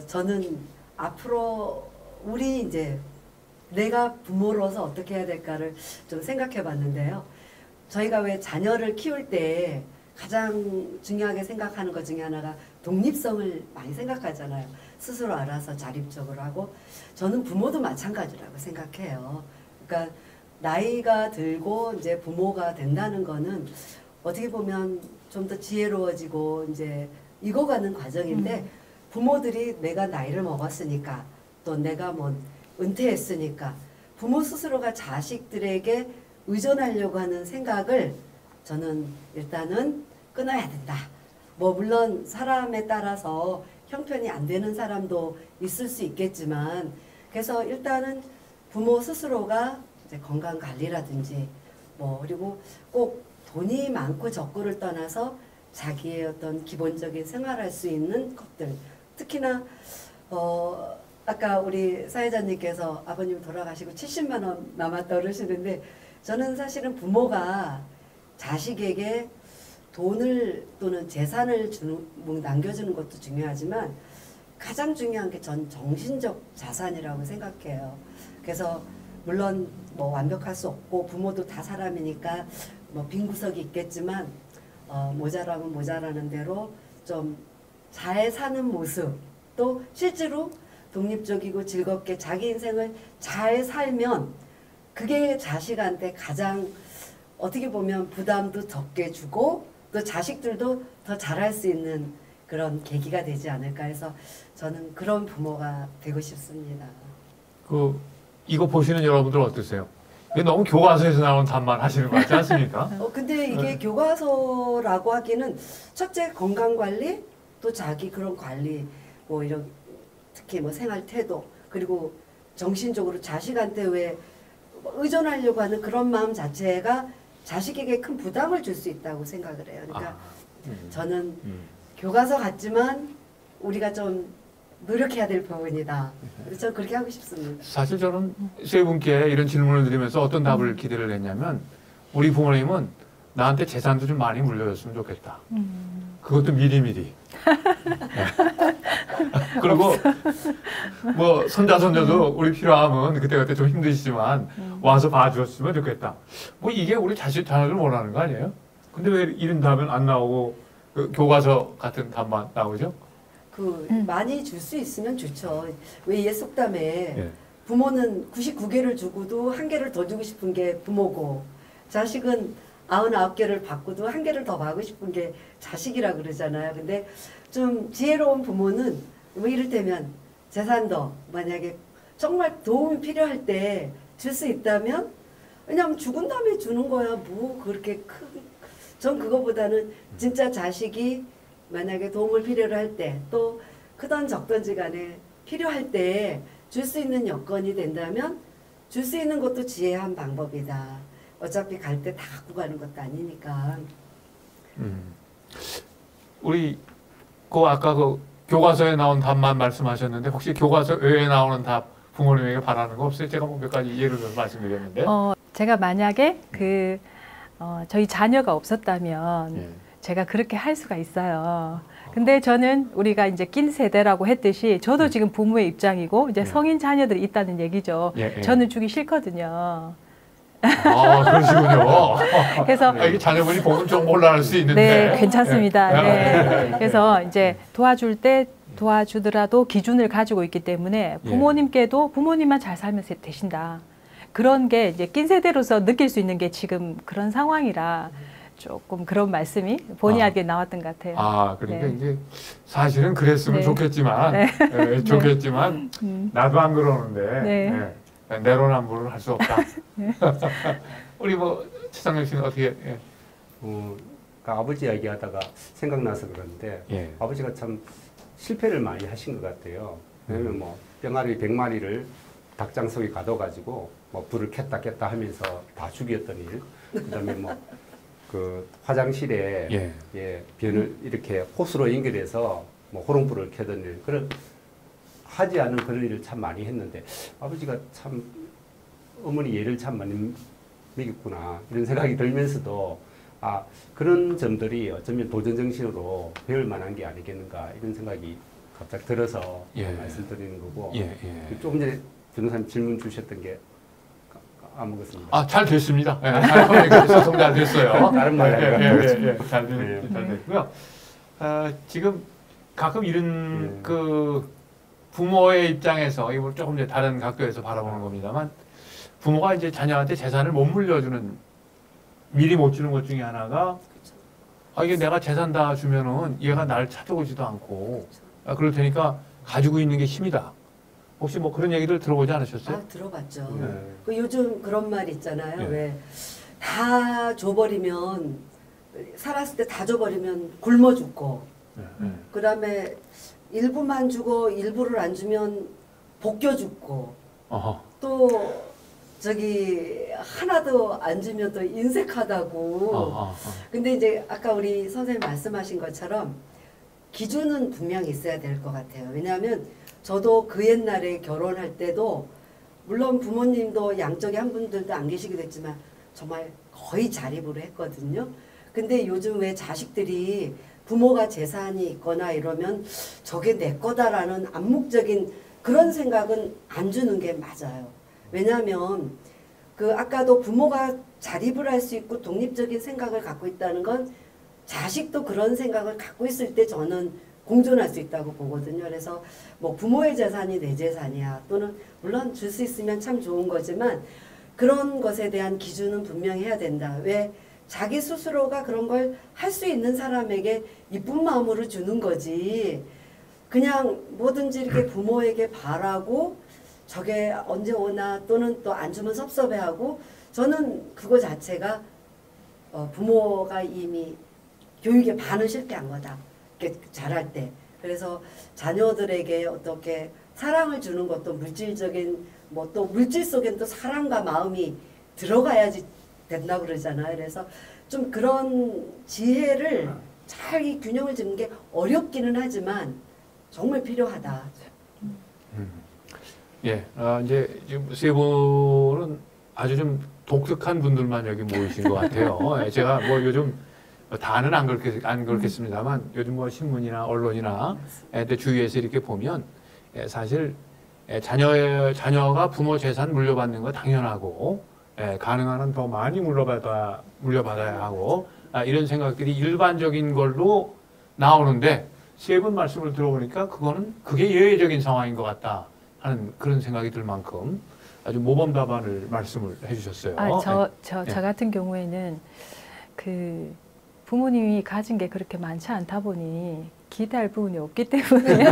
저는 앞으로 우리 이제 내가 부모로서 어떻게 해야 될까를 좀 생각해 봤는데요. 저희가 왜 자녀를 키울 때 가장 중요하게 생각하는 것 중에 하나가 독립성을 많이 생각하잖아요. 스스로 알아서 자립적으로 하고 저는 부모도 마찬가지라고 생각해요. 그러니까 나이가 들고 이제 부모가 된다는 거는 어떻게 보면 좀 더 지혜로워지고 이제 익어가는 과정인데 부모들이 내가 나이를 먹었으니까 또 내가 뭐 은퇴했으니까 부모 스스로가 자식들에게 의존하려고 하는 생각을 저는 일단은 끊어야 된다. 뭐 물론 사람에 따라서 형편이 안 되는 사람도 있을 수 있겠지만 그래서 일단은 부모 스스로가 이제 건강 관리라든지 뭐 그리고 꼭 돈이 많고 적고를 떠나서 자기의 어떤 기본적인 생활할 수 있는 것들 특히나 아까 우리 사회자님께서 아버님 돌아가시고 70만 원 남았다 그러시는데 저는 사실은 부모가 자식에게 돈을 또는 재산을 남겨주는 것도 중요하지만 가장 중요한 게 전 정신적 자산이라고 생각해요. 그래서 물론 뭐 완벽할 수 없고 부모도 다 사람이니까 뭐 빈 구석이 있겠지만 모자라면 모자라는 대로 좀 잘 사는 모습 또 실제로 독립적이고 즐겁게 자기 인생을 잘 살면 그게 자식한테 가장 어떻게 보면 부담도 적게 주고 또 자식들도 더 잘할 수 있는 그런 계기가 되지 않을까 해서 저는 그런 부모가 되고 싶습니다. 이거 보시는 여러분들 어떠세요? 이게 너무 교과서에서 나온 답만 하시는 것 같지 않습니까? 근데 이게 교과서라고 하기는 첫째 건강 관리 또 자기 그런 관리 뭐 이런 특히 뭐 생활 태도 그리고 정신적으로 자식한테 왜 의존하려고 하는 그런 마음 자체가 자식에게 큰 부담을 줄 수 있다고 생각을 해요. 그러니까 저는 교과서 같지만 우리가 좀 노력해야 될 부분이다. 그래서 저는 그렇게 하고 싶습니다. 사실 저는 세 분께 이런 질문을 드리면서 어떤 답을 기대를 했냐면 우리 부모님은 나한테 재산도 좀 많이 물려줬으면 좋겠다. 그것도 미리미리. 네. 그리고 뭐 손자 손녀도 우리 필요하면 그때그때 좀 힘드시지만 와서 봐주었으면 좋겠다. 뭐 이게 우리 자녀들 원하는 거 아니에요? 근데 왜 이런 답은 안 나오고 그 교과서 같은 답만 나오죠? 많이 줄 수 있으면 좋죠. 왜 옛 속담에 부모는 99개를 주고도 1개를 더 주고 싶은 게 부모고 자식은 99개를 받고도 1개를 더 받고 싶은 게 자식이라 그러잖아요. 근데 좀 지혜로운 부모는 뭐 이를테면 재산도 만약에 정말 도움이 필요할 때 줄 수 있다면 왜냐하면 죽은 다음에 주는 거야. 뭐 그렇게 전 그거보다는 진짜 자식이 만약에 도움을 필요로 할 때 또 크던 적던지 간에 필요할 때 줄 수 있는 여건이 된다면 줄 수 있는 것도 지혜한 방법이다. 어차피 갈 때 다 갖고 가는 것도 아니니까. 우리 아까 교과서에 나온 답만 말씀하셨는데 혹시 교과서 외에 나오는 답 부모님에게 바라는 거 없어요? 제가 몇 가지 예를 들어 말씀드렸는데. 제가 만약에 저희 자녀가 없었다면 예. 제가 그렇게 할 수가 있어요. 근데 저는 우리가 이제 낀 세대라고 했듯이 저도 지금 부모의 입장이고 이제 성인 자녀들이 있다는 얘기죠. 저는 주기 싫거든요. 그러시군요. 그래서 이게 자녀분이 보면 좀 곤란할 수 있는데. 네, 괜찮습니다. 네. 그래서 이제 도와줄 때 도와주더라도 기준을 가지고 있기 때문에 부모님께도 부모님만 잘 살면 되신다. 그런 게 이제 낀 세대로서 느낄 수 있는 게 지금 그런 상황이라 조금 그런 말씀이 본의 아니게 나왔던 것 같아요. 그러니까 네. 이제 사실은 그랬으면 네. 좋겠지만, 네. 좋겠지만 나도 안 그러는데 네. 내로남불을 할 수 없다. 우리 뭐 최상렬 씨는 어떻게? 그러니까 아버지 이야기하다가 생각나서 그러는데 아버지가 참 실패를 많이 하신 것 같아요. 왜냐면 뭐 병아리 100마리를 닭장 속에 가둬가지고 뭐 불을 켰다 켰다 하면서 다 죽였던 일. 그다음에 뭐 그 화장실에 변을 이렇게 호스로 연결해서 뭐 호롱불을 켜던 일. 그런 하지 않은 그런 일을 참 많이 했는데 아버지가 참 어머니 예를 참 많이 먹였구나 이런 생각이 들면서도 그런 점들이 어쩌면 도전 정신으로 배울 만한 게 아니겠는가 이런 생각이 갑자기 들어서 말씀드리는 거고 조금 전에 변호사님 질문 주셨던 게 까먹었습니다. 잘 됐습니다. 소통 잘 됐어요. 다른 말 잘 됐고요. 지금 가끔 이런 그 부모의 입장에서 이걸 조금 이제 다른 각도에서 바라보는 겁니다만 부모가 이제 자녀한테 재산을 못 물려주는 미리 못 주는 것 중에 하나가 이게 내가 재산 다 주면은 얘가 나를 찾아오지도 않고 그럴 테니까 가지고 있는 게 힘이다. 혹시 뭐 그런 얘기를 들어보지 않으셨어요? 들어봤죠. 그 요즘 그런 말 있잖아요. 왜 다 줘버리면 살았을 때 다 줘버리면 굶어 죽고 그다음에 일부만 주고 일부를 안 주면 벗겨 죽고 또 저기 하나도 안 주면 또 인색하다고. 근데 이제 아까 우리 선생님 말씀하신 것처럼 기준은 분명히 있어야 될 것 같아요. 왜냐하면 저도 그 옛날에 결혼할 때도 물론 부모님도 양쪽에 한 분들도 안 계시기도 했지만 정말 거의 자립으로 했거든요. 근데 요즘 왜 자식들이 부모가 재산이 있거나 이러면 저게 내 거다라는 암묵적인 그런 생각은 안 주는 게 맞아요. 왜냐하면 그 아까도 부모가 자립을 할 수 있고 독립적인 생각을 갖고 있다는 건 자식도 그런 생각을 갖고 있을 때 저는 공존할 수 있다고 보거든요. 그래서 뭐 부모의 재산이 내 재산이야 또는 물론 줄 수 있으면 참 좋은 거지만 그런 것에 대한 기준은 분명히 해야 된다. 왜? 자기 스스로가 그런 걸 할 수 있는 사람에게 이쁜 마음으로 주는 거지. 그냥 뭐든지 이렇게 부모에게 바라고 저게 언제 오나 또는 또 안 주면 섭섭해하고 저는 그거 자체가 부모가 이미 교육의 반은 실패한 거다. 자랄 때. 그래서 자녀들에게 어떻게 사랑을 주는 것도 물질적인 뭐 또 물질 속엔 또 사랑과 마음이 들어가야지 된다 그러잖아요. 그래서 좀 그런 지혜를 잘 이 균형을 잡는 게 어렵기는 하지만 정말 필요하다. 이제 지금 세 분은 아주 좀 독특한 분들만 여기 모이신 것 같아요. 제가 뭐 요즘 다는 안 그렇겠습니다만 요즘 뭐 신문이나 언론이나 주위에서 이렇게 보면 사실 자녀가 부모 재산 물려받는 거 당연하고 가능한 한 더 많이 물려받아야 하고 이런 생각들이 일반적인 걸로 나오는데 세 분 말씀을 들어보니까 그게 예외적인 상황인 것 같다 하는 그런 생각이 들 만큼 아주 모범 답안을 말씀을 해주셨어요. 저 같은 경우에는 그 부모님이 가진 게 그렇게 많지 않다 보니 기대할 부분이 없기 때문에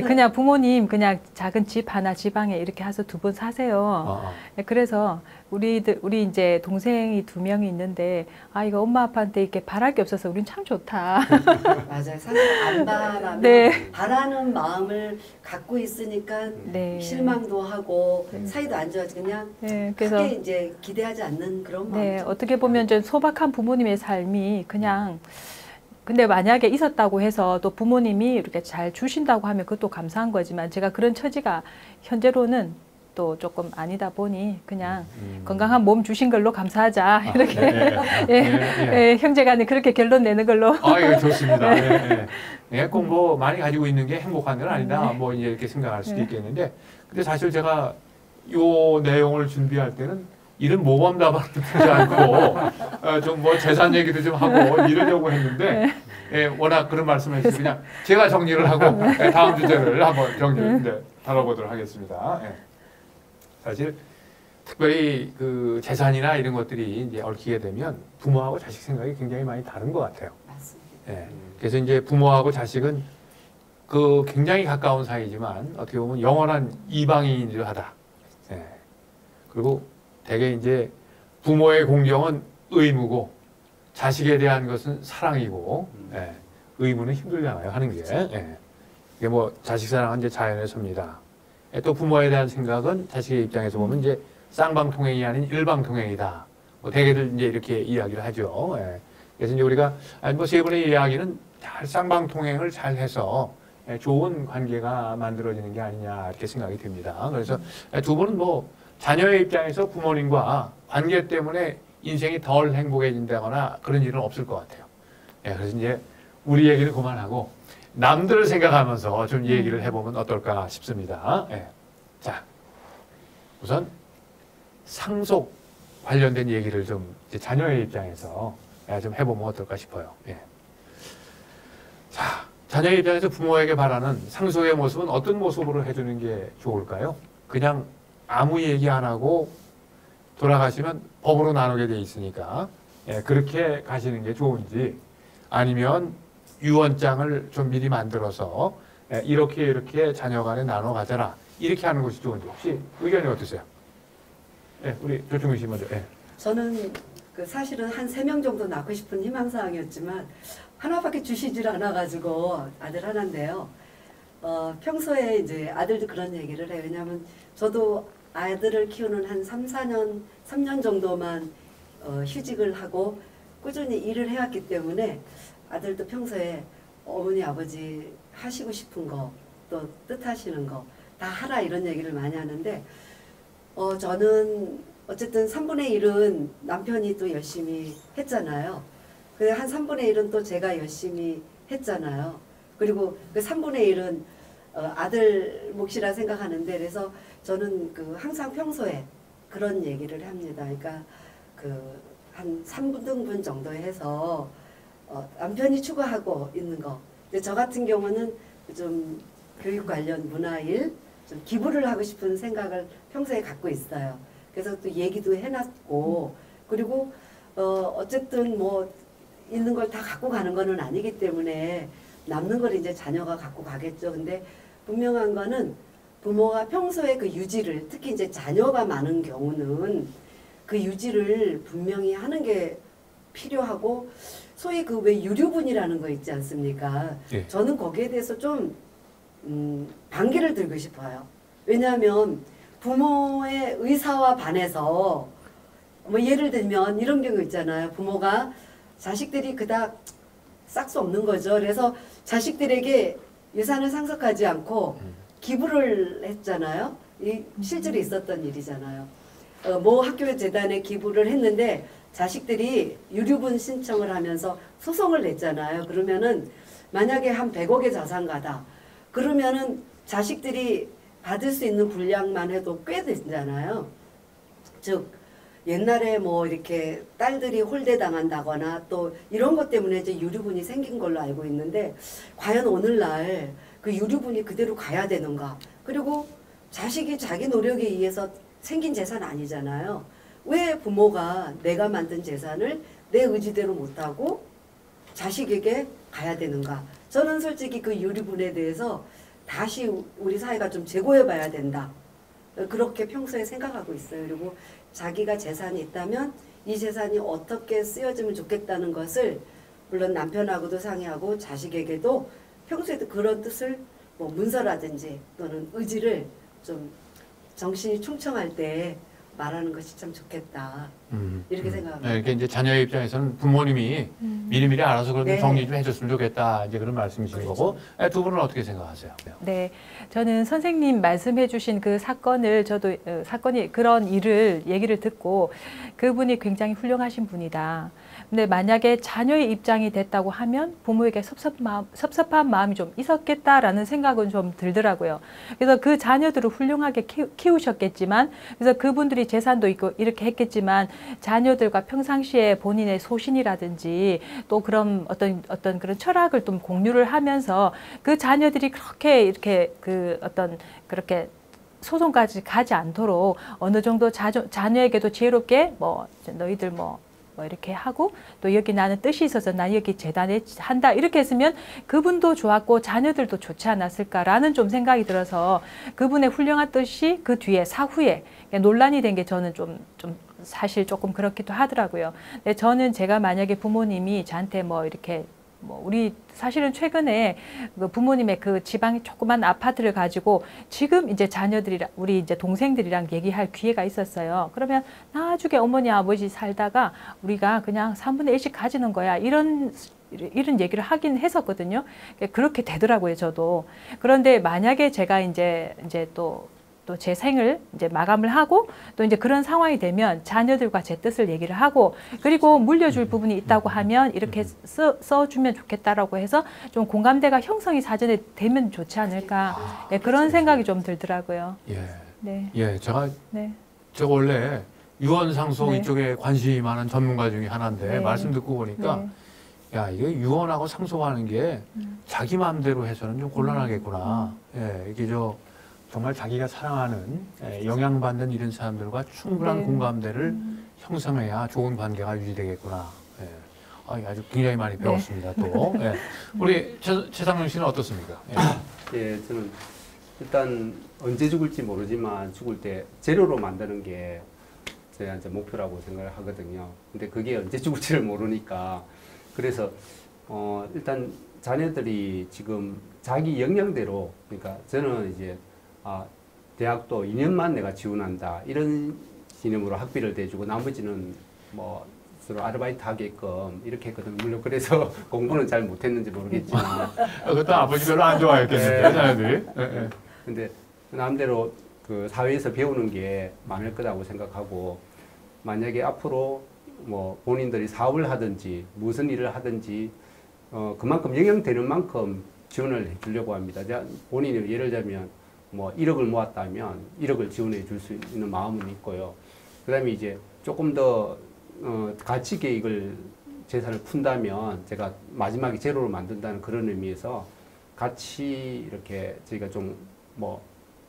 그냥 부모님 그냥 작은 집 하나 지방에 이렇게 해서 2번 사세요. 그래서 우리 이제 동생이 2명이 있는데 이거 엄마 아빠한테 이렇게 바랄 게 없어서 우린 참 좋다. 맞아요. 사실 안 바라면 바라는 마음을 갖고 있으니까 실망도 하고 사이도 안 좋아지고 그냥 그래서 크게 이제 기대하지 않는 그런 마음. 어떻게 보면 좀 소박한 부모님의 삶이 그냥 근데 만약에 있었다고 해서 또 부모님이 이렇게 잘 주신다고 하면 그것도 감사한 거지만 제가 그런 처지가 현재로는 또 조금 아니다 보니 그냥 건강한 몸 주신 걸로 감사하자 이렇게 형제간에 그렇게 결론 내는 걸로. 이거 좋습니다. 꼭 뭐 많이 가지고 있는 게 행복한 건 아니다. 뭐 이제 이렇게 생각할 수도 있겠는데, 근데 사실 제가 요 내용을 준비할 때는 이런 모범 답안을 듣지 않고 좀 뭐 재산 얘기도 좀 하고 이러려고 했는데 워낙 그런 말씀을 해주셔서 그냥 제가 정리를 하고 다음 주제를 한번 정리를 다뤄보도록 하겠습니다. 사실 특별히 그 재산이나 이런 것들이 이제 얽히게 되면 부모하고 자식 생각이 굉장히 많이 다른 것 같아요. 맞습니다. 그래서 이제 부모하고 자식은 그 굉장히 가까운 사이지만 어떻게 보면 영원한 이방인이라 하다. 그리고 대개 이제 부모의 공경은 의무고 자식에 대한 것은 사랑이고 의무는 힘들잖아요 하는 게. 이게 뭐 자식 사랑은 이제 자연의 섭니다. 또 부모에 대한 생각은 자식의 입장에서 보면 이제 쌍방통행이 아닌 일방통행이다. 뭐 대개들 이제 이렇게 이야기를 하죠. 그래서 이제 우리가 뭐 세 분의 이야기는 잘 쌍방통행을 잘 해서 좋은 관계가 만들어지는 게 아니냐 이렇게 생각이 듭니다. 그래서 두 분은 뭐 자녀의 입장에서 부모님과 관계 때문에 인생이 덜 행복해진다거나 그런 일은 없을 것 같아요. 그래서 이제 우리 얘기를 그만하고 남들을 생각하면서 좀 얘기를 해보면 어떨까 싶습니다. 자, 우선 상속 관련된 얘기를 좀 이제 자녀의 입장에서 좀 해보면 어떨까 싶어요. 자, 자녀의 입장에서 부모에게 바라는 상속의 모습은 어떤 모습으로 해주는 게 좋을까요? 그냥 아무 얘기 안 하고 돌아가시면 법으로 나누게 돼 있으니까 그렇게 가시는 게 좋은지, 아니면 유언장을 좀 미리 만들어서 이렇게 자녀 간에 나눠 가져라 이렇게 하는 것이 좋은지 혹시 의견이 어떠세요? 우리 조충근 씨 먼저. 저는 그 사실은 한 3명 정도 낳고 싶은 희망사항이었지만 하나밖에 주시질 않아가지고 아들 하나인데요. 평소에 이제 아들도 그런 얘기를 해요. 왜냐하면 저도 아들을 키우는 한 3년 정도만 휴직을 하고 꾸준히 일을 해왔기 때문에 아들도 평소에 어머니 아버지 하시고 싶은 거 또 뜻하시는 거 다 하라 이런 얘기를 많이 하는데 저는 어쨌든 3분의 1은 남편이 또 열심히 했잖아요. 그 한 3분의 1은 또 제가 열심히 했잖아요. 그리고 그 3분의 1은 아들 몫이라 생각하는데, 그래서 저는 그 항상 평소에 그런 얘기를 합니다. 그러니까 그 한 3등분 정도 해서 남편이 추구하고 있는 거. 근데 저 같은 경우는 좀 교육 관련 문화일 좀 기부를 하고 싶은 생각을 평소에 갖고 있어요. 그래서 또 얘기도 해놨고, 그리고 어쨌든 뭐 있는 걸 다 갖고 가는 거는 아니기 때문에 남는 걸 이제 자녀가 갖고 가겠죠. 근데 분명한 거는 부모가 평소에 그 유지를, 특히 이제 자녀가 많은 경우는 그 유지를 분명히 하는 게 필요하고, 소위 그 왜 유류분이라는 거 있지 않습니까? 저는 거기에 대해서 좀 반기를 들고 싶어요. 왜냐하면 부모의 의사와 반해서 뭐 예를 들면 이런 경우 있잖아요. 부모가 자식들이 그닥 싹 수 없는 거죠. 그래서 자식들에게 유산을 상속하지 않고 기부를 했잖아요. 이 실제로 있었던 일이잖아요. 모 학교 재단에 기부를 했는데 자식들이 유류분 신청을 하면서 소송을 냈잖아요. 그러면은 만약에 한 100억의 자산가다. 그러면은 자식들이 받을 수 있는 분량만 해도 꽤 되잖아요. 즉 옛날에 뭐 이렇게 딸들이 홀대당한다거나 또 이런 것 때문에 이제 유류분이 생긴 걸로 알고 있는데, 과연 오늘날 그 유류분이 그대로 가야 되는가? 그리고 자식이 자기 노력에 의해서 생긴 재산 아니잖아요. 왜 부모가 내가 만든 재산을 내 의지대로 못하고 자식에게 가야 되는가? 저는 솔직히 그 유류분에 대해서 다시 우리 사회가 좀 재고해 봐야 된다. 그렇게 평소에 생각하고 있어요. 그리고 자기가 재산이 있다면 이 재산이 어떻게 쓰여지면 좋겠다는 것을 물론 남편하고도 상의하고 자식에게도 평소에도 그런 뜻을 뭐 문서라든지 또는 의지를 좀 정신이 충청할 때 말하는 것이 참 좋겠다. 이렇게 생각합니다. 네, 이렇게 이제 자녀의 입장에서는 부모님이 미리미리 알아서 그런 네. 정리 좀 해줬으면 좋겠다. 이제 그런 말씀이신 그렇죠. 거고. 네, 두 분은 어떻게 생각하세요? 네, 저는 선생님 말씀해주신 그 사건을 저도 사건이 그런 일을 얘기를 듣고 그분이 굉장히 훌륭하신 분이다. 근데 만약에 자녀의 입장이 됐다고 하면 부모에게 섭섭한 마음이 좀 있었겠다라는 생각은 좀 들더라고요. 그래서 그 자녀들을 훌륭하게 키우셨겠지만, 그래서 그분들이 재산도 있고 이렇게 했겠지만 자녀들과 평상시에 본인의 소신이라든지 또 그런 어떤 그런 철학을 좀 공유를 하면서 그 자녀들이 그렇게 이렇게 그렇게 소송까지 가지 않도록 어느 정도 자녀에게도 지혜롭게 뭐 너희들 뭐 이렇게 하고 또 여기 나는 뜻이 있어서 나 여기 재단에 한다 이렇게 했으면 그분도 좋았고 자녀들도 좋지 않았을까라는 좀 생각이 들어서 그분의 훌륭한 뜻이 그 뒤에 사후에 논란이 된 게 저는 좀 사실 조금 그렇기도 하더라고요. 근데 저는 제가 만약에 부모님이 저한테 뭐 이렇게 우리 사실은 최근에 그 부모님의 그 지방의 조그만 아파트를 가지고 지금 이제 자녀들이랑 우리 이제 동생들이랑 얘기할 기회가 있었어요. 그러면 나중에 어머니 아버지 살다가 우리가 그냥 3분의 1씩 가지는 거야. 이런 얘기를 하긴 했었거든요. 그렇게 되더라고요, 저도. 그런데 만약에 제가 이제 또 제 생을 이제 마감을 하고 또 이제 그런 상황이 되면 자녀들과 제 뜻을 얘기를 하고 그리고 물려줄 부분이 있다고 하면 이렇게 써주면 좋겠다라고 해서 좀 공감대가 형성이 사전에 되면 좋지 않을까 네, 그런 생각이 좀 들더라고요. 예. 네. 예, 제가 네. 원래 유언상속 네. 이쪽에 관심이 많은 전문가 중에 하나인데 네. 말씀 듣고 보니까 야, 이게 유언하고 상속하는 게 자기 마음대로 해서는 좀 곤란하겠구나. 예, 이게 정말 자기가 사랑하는 영향받는 이런 사람들과 충분한 네. 공감대를 형성해야 좋은 관계가 유지되겠구나. 예. 아주 굉장히 많이 배웠습니다. 또 예. 우리 최상용 씨는 어떻습니까? 예, 저는 일단 언제 죽을지 모르지만 죽을 때 재료로 만드는 게 제가 이제 목표라고 생각을 하거든요. 근데 그게 언제 죽을지를 모르니까 그래서 일단 자녀들이 지금 자기 역량대로 그러니까 저는 이제 대학도 2년만 내가 지원한다 이런 개념으로 학비를 대주고 나머지는 뭐 서로 아르바이트 하게끔 이렇게 했거든. 물론 그래서 공부는 잘 못했는지 모르겠지만 그것도 아버지 별로 안 좋아했겠는데 자녀들이. 근데 나름대로 그 사회에서 배우는 게 많을 거라고 생각하고 만약에 앞으로 뭐 본인들이 사업을 하든지 무슨 일을 하든지 그만큼 영향되는 만큼 지원을 해주려고 합니다. 본인이 예를 들면 뭐 1억을 모았다면 1억을 지원해 줄 수 있는 마음은 있고요. 그 다음에 이제 조금 더 가치 계획을 재산을 푼다면 제가 마지막에 제로로 만든다는 그런 의미에서 같이 이렇게 저희가 좀 뭐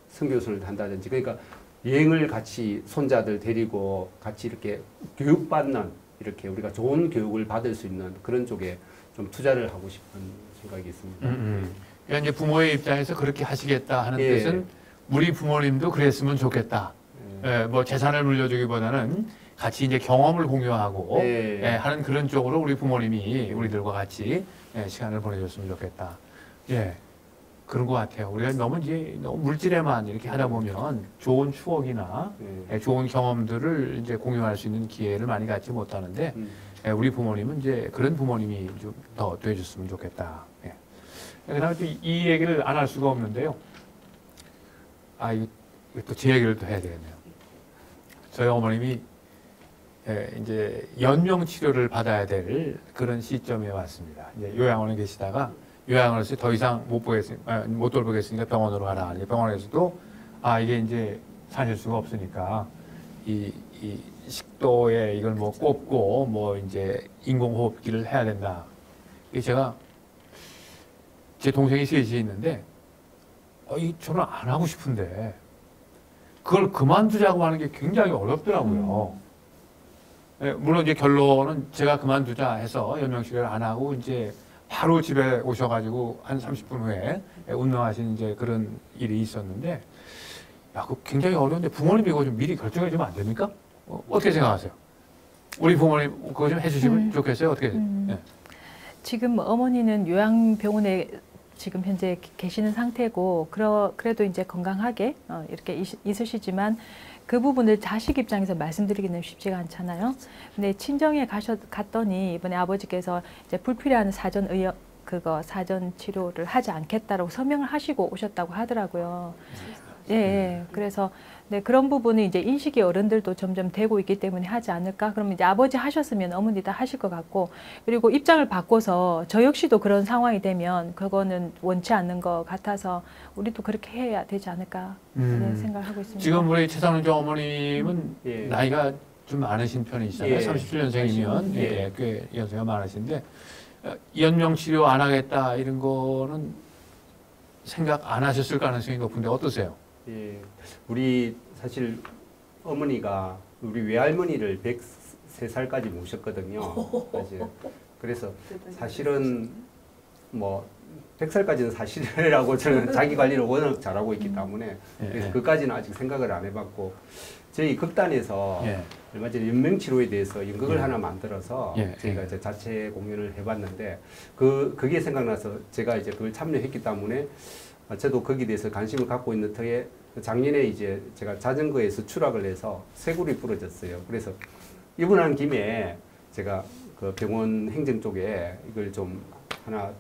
선교순을 한다든지 그러니까 여행을 같이 손자들 데리고 같이 이렇게 교육받는 이렇게 우리가 좋은 교육을 받을 수 있는 그런 쪽에 좀 투자를 하고 싶은 생각이 있습니다. 그러니까 이제 부모의 입장에서 그렇게 하시겠다 하는 예. 뜻은 우리 부모님도 그랬으면 좋겠다. 예, 뭐 재산을 물려주기보다는 같이 이제 경험을 공유하고 예. 하는 그런 쪽으로 우리 부모님이 우리들과 같이 시간을 보내줬으면 좋겠다. 예. 그런 것 같아요. 우리가 너무 물질에만 이렇게 하다 보면 좋은 추억이나 좋은 경험들을 이제 공유할 수 있는 기회를 많이 갖지 못하는데 우리 부모님은 이제 그런 부모님이 좀 더 돼줬으면 좋겠다. 예. 그다음에 또 이 얘기를 안 할 수가 없는데요. 이거 또 제 얘기를 또 해야 되겠네요. 저희 어머님이 이제 연명 치료를 받아야 될 그런 시점에 왔습니다. 이제 요양원에 계시다가 요양원에서 더 이상 못 돌보겠으니까 병원으로 가라. 병원에서도 이게 이제 사실 수가 없으니까 이 식도에 이걸 뭐 꼽고 뭐 이제 인공호흡기를 해야 된다. 제가 제 동생이 셋이 있는데 저는 안 하고 싶은데 그걸 그만두자고 하는 게 굉장히 어렵더라고요. 물론 이제 결론은 제가 그만두자 해서 연명치료를 안 하고 이제 바로 집에 오셔가지고 한 30분 후에 운명하신 이제 그런 일이 있었는데, 그거 굉장히 어려운데 부모님이 이거 좀 미리 결정해 주면 안 됩니까? 어떻게 생각하세요? 우리 부모님 그거 좀 해주시면 좋겠어요? 어떻게? 예. 지금 어머니는 요양병원에 지금 현재 계시는 상태고, 그래도 이제 건강하게 이렇게 있으시지만, 그 부분을 자식 입장에서 말씀드리기는 쉽지가 않잖아요. 근데 친정에 갔더니 이번에 아버지께서 이제 불필요한 사전 치료를 하지 않겠다라고 서명을 하시고 오셨다고 하더라고요. 예, 예. 그래서 네, 그런 부분이 이제 인식이 어른들도 점점 되고 있기 때문에 하지 않을까? 그러면 이제 아버지 하셨으면 어머니 다 하실 것 같고, 그리고 입장을 바꿔서 저 역시도 그런 상황이 되면 그거는 원치 않는 것 같아서 우리도 그렇게 해야 되지 않을까 네, 생각하고 있습니다. 지금 우리 최상훈 어머님은 예. 나이가 좀 많으신 편이시잖아요. 예. 37년생이면 예. 꽤 연세가 많으신데 연명 치료 안 하겠다 이런 거는 생각 안 하셨을 가능성이 높은데 어떠세요? 예, 우리 사실 어머니가 우리 외할머니를 103살까지 모셨거든요. 사실. 그래서 사실은 뭐 100살까지는 사실이라고 저는 자기 관리를 워낙 잘하고 있기 때문에 그래서 그까지는 아직 생각을 안 해봤고 저희 극단에서 얼마 전에 연명치료에 대해서 연극을 하나 만들어서 저희가 이제 자체 공연을 해봤는데 그게 생각나서 제가 이제 그걸 참여했기 때문에 저도 거기에 대해서 관심을 갖고 있는 터에 작년에 이제 제가 자전거에서 추락을 해서 쇄골이 부러졌어요. 그래서 입원한 김에 제가 그 병원 행정 쪽에 이걸 좀 하나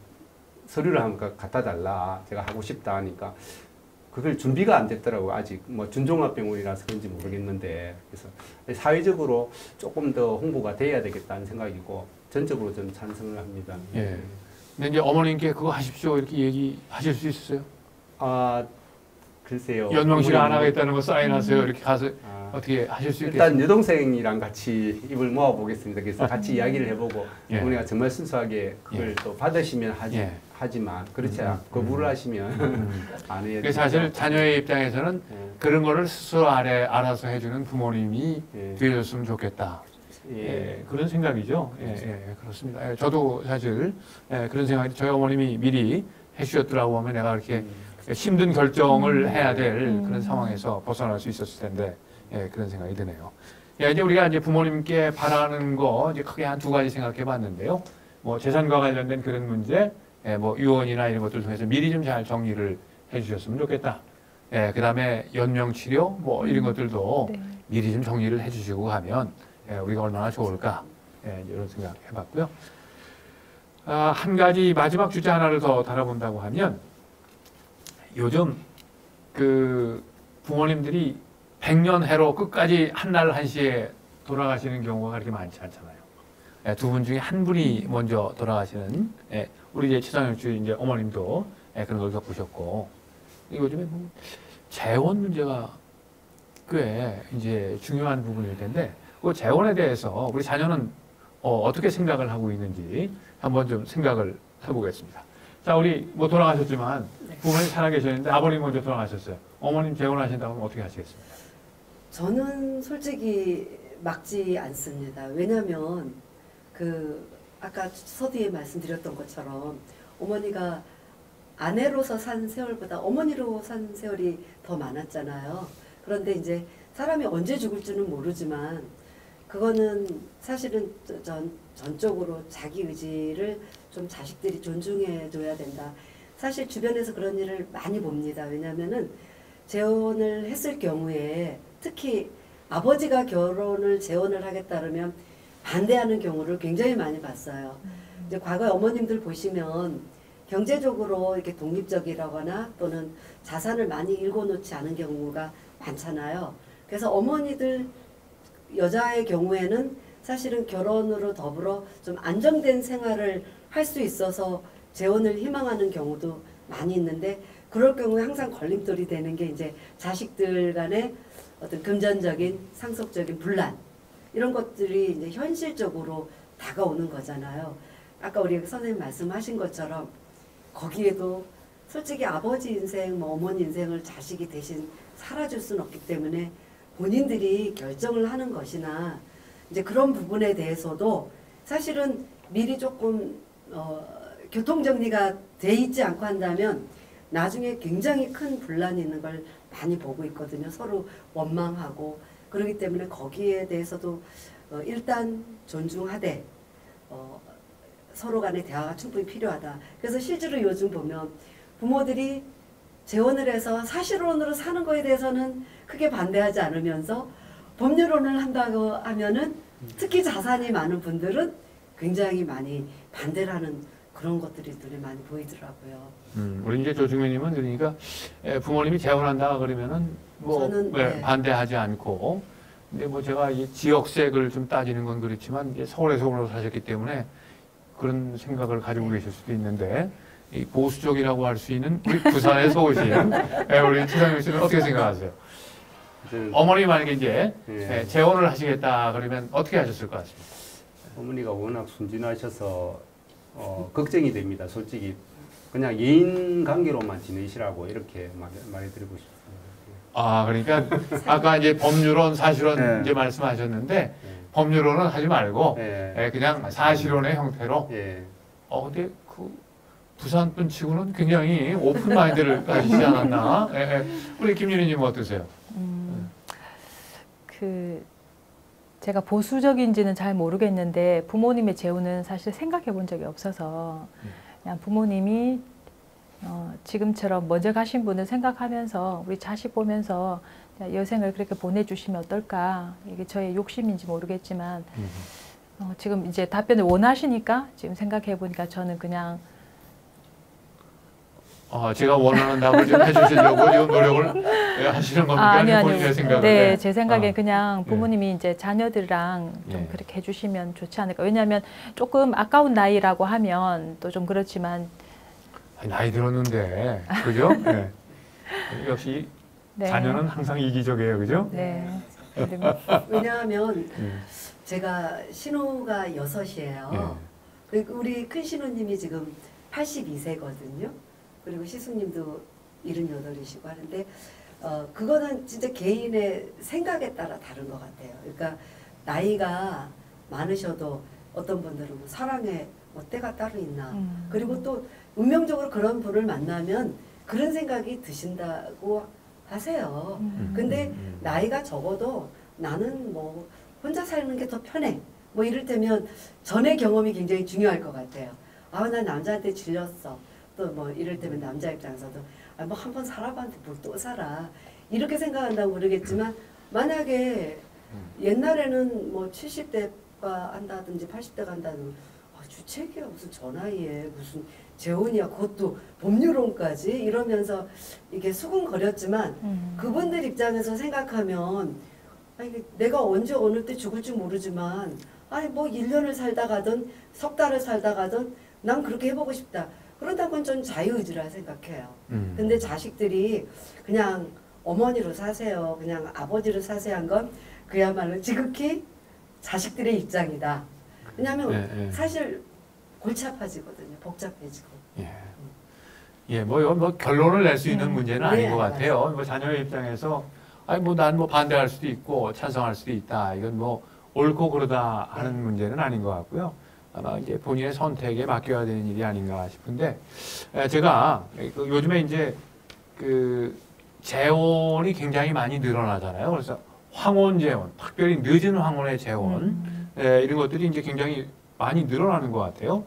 서류를 한번 갖다 달라. 제가 하고 싶다 하니까 그걸 준비가 안 됐더라고요. 아직 뭐 준종합병원이라서 그런지 모르겠는데 그래서 사회적으로 조금 더 홍보가 돼야 되겠다는 생각이고 전적으로 좀 찬성을 합니다. 예. 근데 이제 어머님께 그거 하십시오 이렇게 얘기하실 수 있어요? 아 글쎄요. 연명치료 안 하겠다는 거 사인하세요 이렇게 가서 어떻게 하실 수 있겠어요? 일단 여동생이랑 같이 입을 모아 보겠습니다. 그래서 같이 이야기를 해보고 어머니가 정말 순수하게 그걸 또 받으시면 하지만 그렇지 않고 거부를 하시면 안 해야 돼요. 사실 자녀의 입장에서는 그런 거를 스스로 알아서 해주는 부모님이 되어줬으면 좋겠다. 그런 생각이죠. 그렇습니다. 저도 사실 그런 생각이 저희 어머님이 미리 해주셨더라고 하면 내가 그렇게 힘든 결정을 해야 될 그런 상황에서 벗어날 수 있었을 텐데 그런 생각이 드네요. 이제 우리가 이제 부모님께 바라는 거 이제 크게 한 두 가지 생각해 봤는데요. 뭐 재산과 관련된 그런 문제, 뭐 유언이나 이런 것들 통해서 미리 좀 잘 정리를 해주셨으면 좋겠다. 그 다음에 연명 치료 뭐 이런 것들도 미리 좀 정리를 해주시고 가면 우리가 얼마나 좋을까 이런 생각 해봤고요. 한 가지 마지막 주제 하나를 더 다뤄본다고 하면 요즘 그 부모님들이 백년해로 끝까지 한날 한시에 돌아가시는 경우가 그렇게 많지 않잖아요. 두 분 중에 한 분이 먼저 돌아가시는 우리 이제 최상영 씨 이제 어머님도 그런 걸 겪으셨고 요즘에 재원 문제가 꽤 이제 중요한 부분일 텐데 그 재원에 대해서 우리 자녀는 어떻게 생각을 하고 있는지 한번 좀 생각을 해보겠습니다. 자, 우리 뭐 돌아가셨지만 부모님 살아계셨는데 아버님 먼저 돌아가셨어요. 어머님 재혼하신다고 하면 어떻게 하시겠습니까? 저는 솔직히 막지 않습니다. 왜냐하면 그 아까 서두에 말씀드렸던 것처럼 어머니가 아내로서 산 세월보다 어머니로 산 세월이 더 많았잖아요. 그런데 이제 사람이 언제 죽을지는 모르지만 그거는 사실은 전적으로 자기 의지를 좀 자식들이 존중해 줘야 된다. 사실 주변에서 그런 일을 많이 봅니다. 왜냐하면은 재혼을 했을 경우에 특히 아버지가 결혼을 재혼을 하겠다 그러면 반대하는 경우를 굉장히 많이 봤어요. 이제 과거에 어머님들 보시면 경제적으로 이렇게 독립적이라거나 또는 자산을 많이 일궈놓지 않은 경우가 많잖아요. 그래서 어머니들 여자의 경우에는 사실은 결혼으로 더불어 좀 안정된 생활을 할 수 있어서 재혼을 희망하는 경우도 많이 있는데 그럴 경우에 항상 걸림돌이 되는 게 이제 자식들 간의 어떤 금전적인 상속적인 분란 이런 것들이 이제 현실적으로 다가오는 거잖아요. 아까 우리 선생님 말씀하신 것처럼 거기에도 솔직히 아버지 인생, 뭐 어머니 인생을 자식이 대신 살아줄 수는 없기 때문에 본인들이 결정을 하는 것이나 이제 그런 부분에 대해서도 사실은 미리 조금 교통정리가 돼 있지 않고 한다면 나중에 굉장히 큰 분란이 있는 걸 많이 보고 있거든요. 서로 원망하고 그렇기 때문에 거기에 대해서도 일단 존중하되 서로 간의 대화가 충분히 필요하다. 그래서 실제로 요즘 보면 부모들이 재혼을 해서 사실혼으로 사는 거에 대해서는 크게 반대하지 않으면서 법률혼을 한다고 하면은 특히 자산이 많은 분들은 굉장히 많이 반대를 하는 그런 것들이 눈에 많이 보이더라고요. 우리 이제 조중현님은 그러니까 부모님이 재혼한다 그러면은 뭐 저는, 네. 반대하지 않고, 근데 뭐 제가 이 지역색을 좀 따지는 건 그렇지만 이제 서울에서 사셨기 때문에 그런 생각을 가지고 계실 수도 있는데, 이 보수적이라고 할 수 있는 우리 부산에서 오신 우리 최상윤 씨는 어떻게 생각하세요? 어머니 만약에 이제 재혼을 하시겠다 그러면 어떻게 하셨을 것 같습니다. 어머니가 워낙 순진하셔서 걱정이 됩니다. 솔직히 그냥 예인 관계로만 지내시라고 이렇게 말해드리고 싶습니다. 아, 그러니까 아까 이제 법률혼, 사실혼 네. 이제 말씀하셨는데 네. 법률혼은 하지 말고 네. 그냥 사실혼의 형태로. 예. 근데 그 부산 분 치고는 굉장히 오픈 마인드를 가지지 않았나? 우리 김윤희님 어떠세요? 제가 보수적인지는 잘 모르겠는데 부모님의 재혼은 사실 생각해 본 적이 없어서 그냥 부모님이 지금처럼 먼저 가신 분을 생각하면서 우리 자식 보면서 여생을 그렇게 보내주시면 어떨까. 이게 저의 욕심인지 모르겠지만 지금 이제 답변을 원하시니까 지금 생각해 보니까 저는 그냥 제가 원하는 답을 좀 해주시려고 지금 노력을 하시는 겁니까? 아니요. 본인의 생각은? 네, 제 생각에 그냥 부모님이 이제 자녀들이랑 좀 예. 그렇게 해주시면 좋지 않을까. 왜냐하면 조금 아까운 나이라고 하면 또 좀 그렇지만 나이 들었는데, 그죠? 네. 역시 네. 자녀는 항상 이기적이에요, 그죠? 네. 왜냐하면 제가 신우가 6이에요. 그리고 우리 큰 신우님이 지금 82세거든요. 그리고 시수님도 78이시고 하는데 그거는 진짜 개인의 생각에 따라 다른 것 같아요. 그러니까 나이가 많으셔도 어떤 분들은 뭐 사랑에 뭐 때가 따로 있나. 그리고 또 운명적으로 그런 분을 만나면 그런 생각이 드신다고 하세요. 근데 나이가 적어도 나는 뭐 혼자 사는 게 더 편해. 뭐 이를테면 전의 경험이 굉장히 중요할 것 같아요. 난 남자한테 질렸어. 또 뭐 이를테면 남자 입장에서도 뭐 한 번 살아봤는데 뭘 또 살아. 이렇게 생각한다고 모르겠지만 만약에 옛날에는 뭐 70대가 한다든지 80대가 한다든지 주책이야 무슨 저 나이에 무슨 재혼이야 그것도 법률혼까지 이러면서 이게 수군거렸지만 그분들 입장에서 생각하면 내가 언제 어느 때 죽을지 모르지만 뭐 1년을 살다 가든 석 달을 살다 가든 난 그렇게 해보고 싶다. 그렇다면 전 자유의지라 생각해요. 근데 자식들이 그냥 어머니로 사세요. 그냥 아버지로 사세요 한 건 그야말로 지극히 자식들의 입장이다. 왜냐하면 사실 골치 아파지거든요. 복잡해지고. 뭐 결론을 낼 수 있는 문제는 아닌 것 같아요. 뭐 자녀의 입장에서 난 뭐 반대할 수도 있고 찬성할 수도 있다. 이건 뭐 옳고 그러다 하는 문제는 아닌 것 같고요. 아마 이제 본인의 선택에 맡겨야 되는 일이 아닌가 싶은데 제가 요즘에 이제 그 재혼이 굉장히 많이 늘어나잖아요. 그래서 황혼 재혼, 특별히 늦은 황혼의 재혼 이런 것들이 이제 굉장히 많이 늘어나는 것 같아요.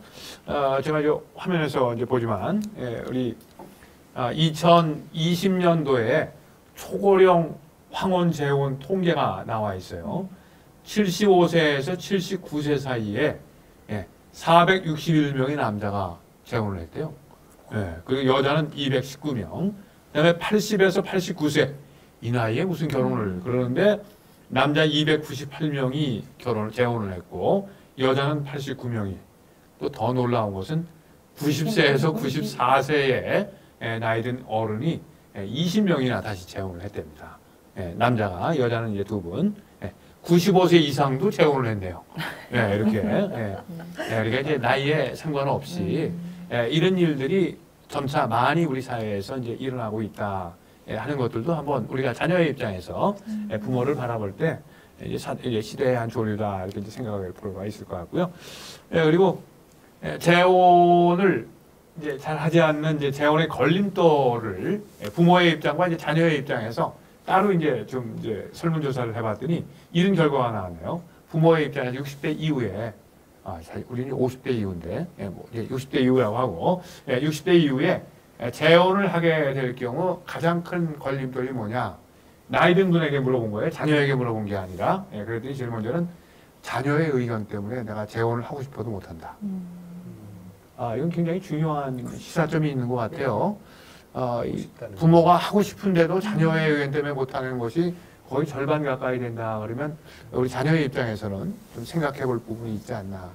제가 이 화면에서 이제 보지만 우리 2020년도에 초고령 황혼 재혼 통계가 나와 있어요. 75세에서 79세 사이에 461명의 남자가 재혼을 했대요. 그리고 여자는 219명. 그다음에 80에서 89세 이 나이에 무슨 결혼을 그러는데 남자 298명이 재혼을 했고 여자는 89명이 또 더 놀라운 것은 90세에서 94세의 나이든 어른이 20명이나 다시 재혼을 했답니다. 남자가 여자는 이제 2분. 95세 이상도 재혼을 했네요. 이렇게. 그러니까 이제 나이에 상관없이 이런 일들이 점차 많이 우리 사회에서 이제 일어나고 있다 하는 것들도 한번 우리가 자녀의 입장에서 부모를 바라볼 때 이제 시대의 한 조류다 이렇게 이제 생각할 필요가 있을 것 같고요. 그리고 재혼을 이제 잘 하지 않는 이제 재혼의 걸림돌을 부모의 입장과 이제 자녀의 입장에서 따로 이제 좀 이제 설문조사를 해봤더니 이런 결과가 나왔네요. 부모의 입장에서 60대 이후에, 우리는 50대 이후인데, 60대 이후라고 하고, 60대 이후에 재혼을 하게 될 경우 가장 큰 걸림돌이 뭐냐? 나이 든 분에게 물어본 거예요. 자녀에게 물어본 게 아니라. 그랬더니 제일 먼저는 자녀의 의견 때문에 내가 재혼을 하고 싶어도 못한다. 이건 굉장히 중요한 시사점이 있는 것 같아요. 이 부모가 하고 싶은데도 자녀의 의견 때문에 못하는 것이 거의 절반 가까이 된다 그러면 우리 자녀의 입장에서는 좀 생각해 볼 부분이 있지 않나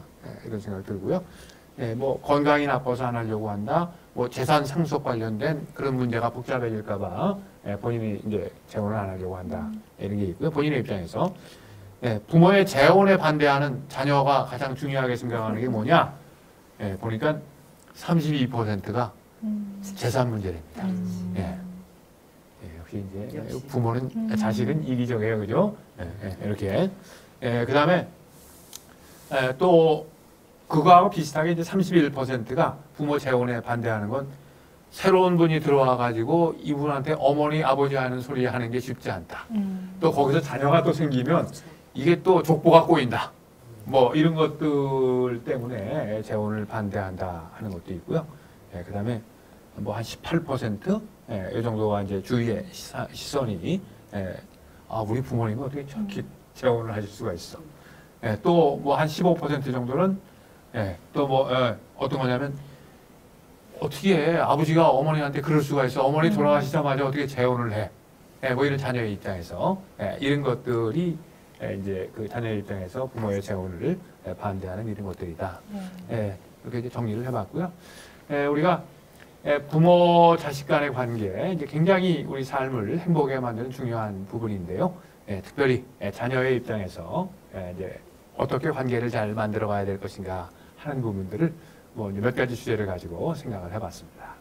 이런 생각이 들고요. 뭐 건강이 나빠서 안 하려고 한다. 뭐 재산 상속 관련된 그런 문제가 복잡해질까봐 본인이 이제 재혼을 안 하려고 한다. 이런 게 있고요. 본인의 입장에서 부모의 재혼에 반대하는 자녀가 가장 중요하게 생각하는 게 뭐냐? 보니까 32%가 재산 문제랍니다. 역시 이제 부모는 자식은 이기적이에요, 그죠? 이렇게. 그 다음에 또 그거하고 비슷하게 이제 31%가 부모 재혼에 반대하는 건 새로운 분이 들어와 가지고 이분한테 어머니 아버지 하는 소리 하는 게 쉽지 않다. 또 거기서 자녀가 또 생기면 이게 또 족보가 꼬인다. 뭐 이런 것들 때문에 재혼을 반대한다 하는 것도 있고요. 그 다음에 뭐 한 18%? 이 정도가 이제 주위의 시선이 우리 부모님은 어떻게 저렇게 재혼을 하실 수가 있어. 또 뭐 한 15% 정도는 또 뭐 어떤 거냐면 어떻게 아버지가 어머니한테 그럴 수가 있어. 어머니 돌아가시자마자 어떻게 재혼을 해. 뭐 이런 자녀의 입장에서 이런 것들이 이제 그 자녀의 입장에서 부모의 재혼을 반대하는 이런 것들이다. 이렇게 이제 정리를 해봤고요. 우리가 부모 자식 간의 관계 이제 굉장히 우리 삶을 행복하게 만드는 중요한 부분인데요. 특별히 자녀의 입장에서 이제 어떻게 관계를 잘 만들어 가야 될 것인가 하는 부분들을 뭐 몇 가지 주제를 가지고 생각을 해봤습니다.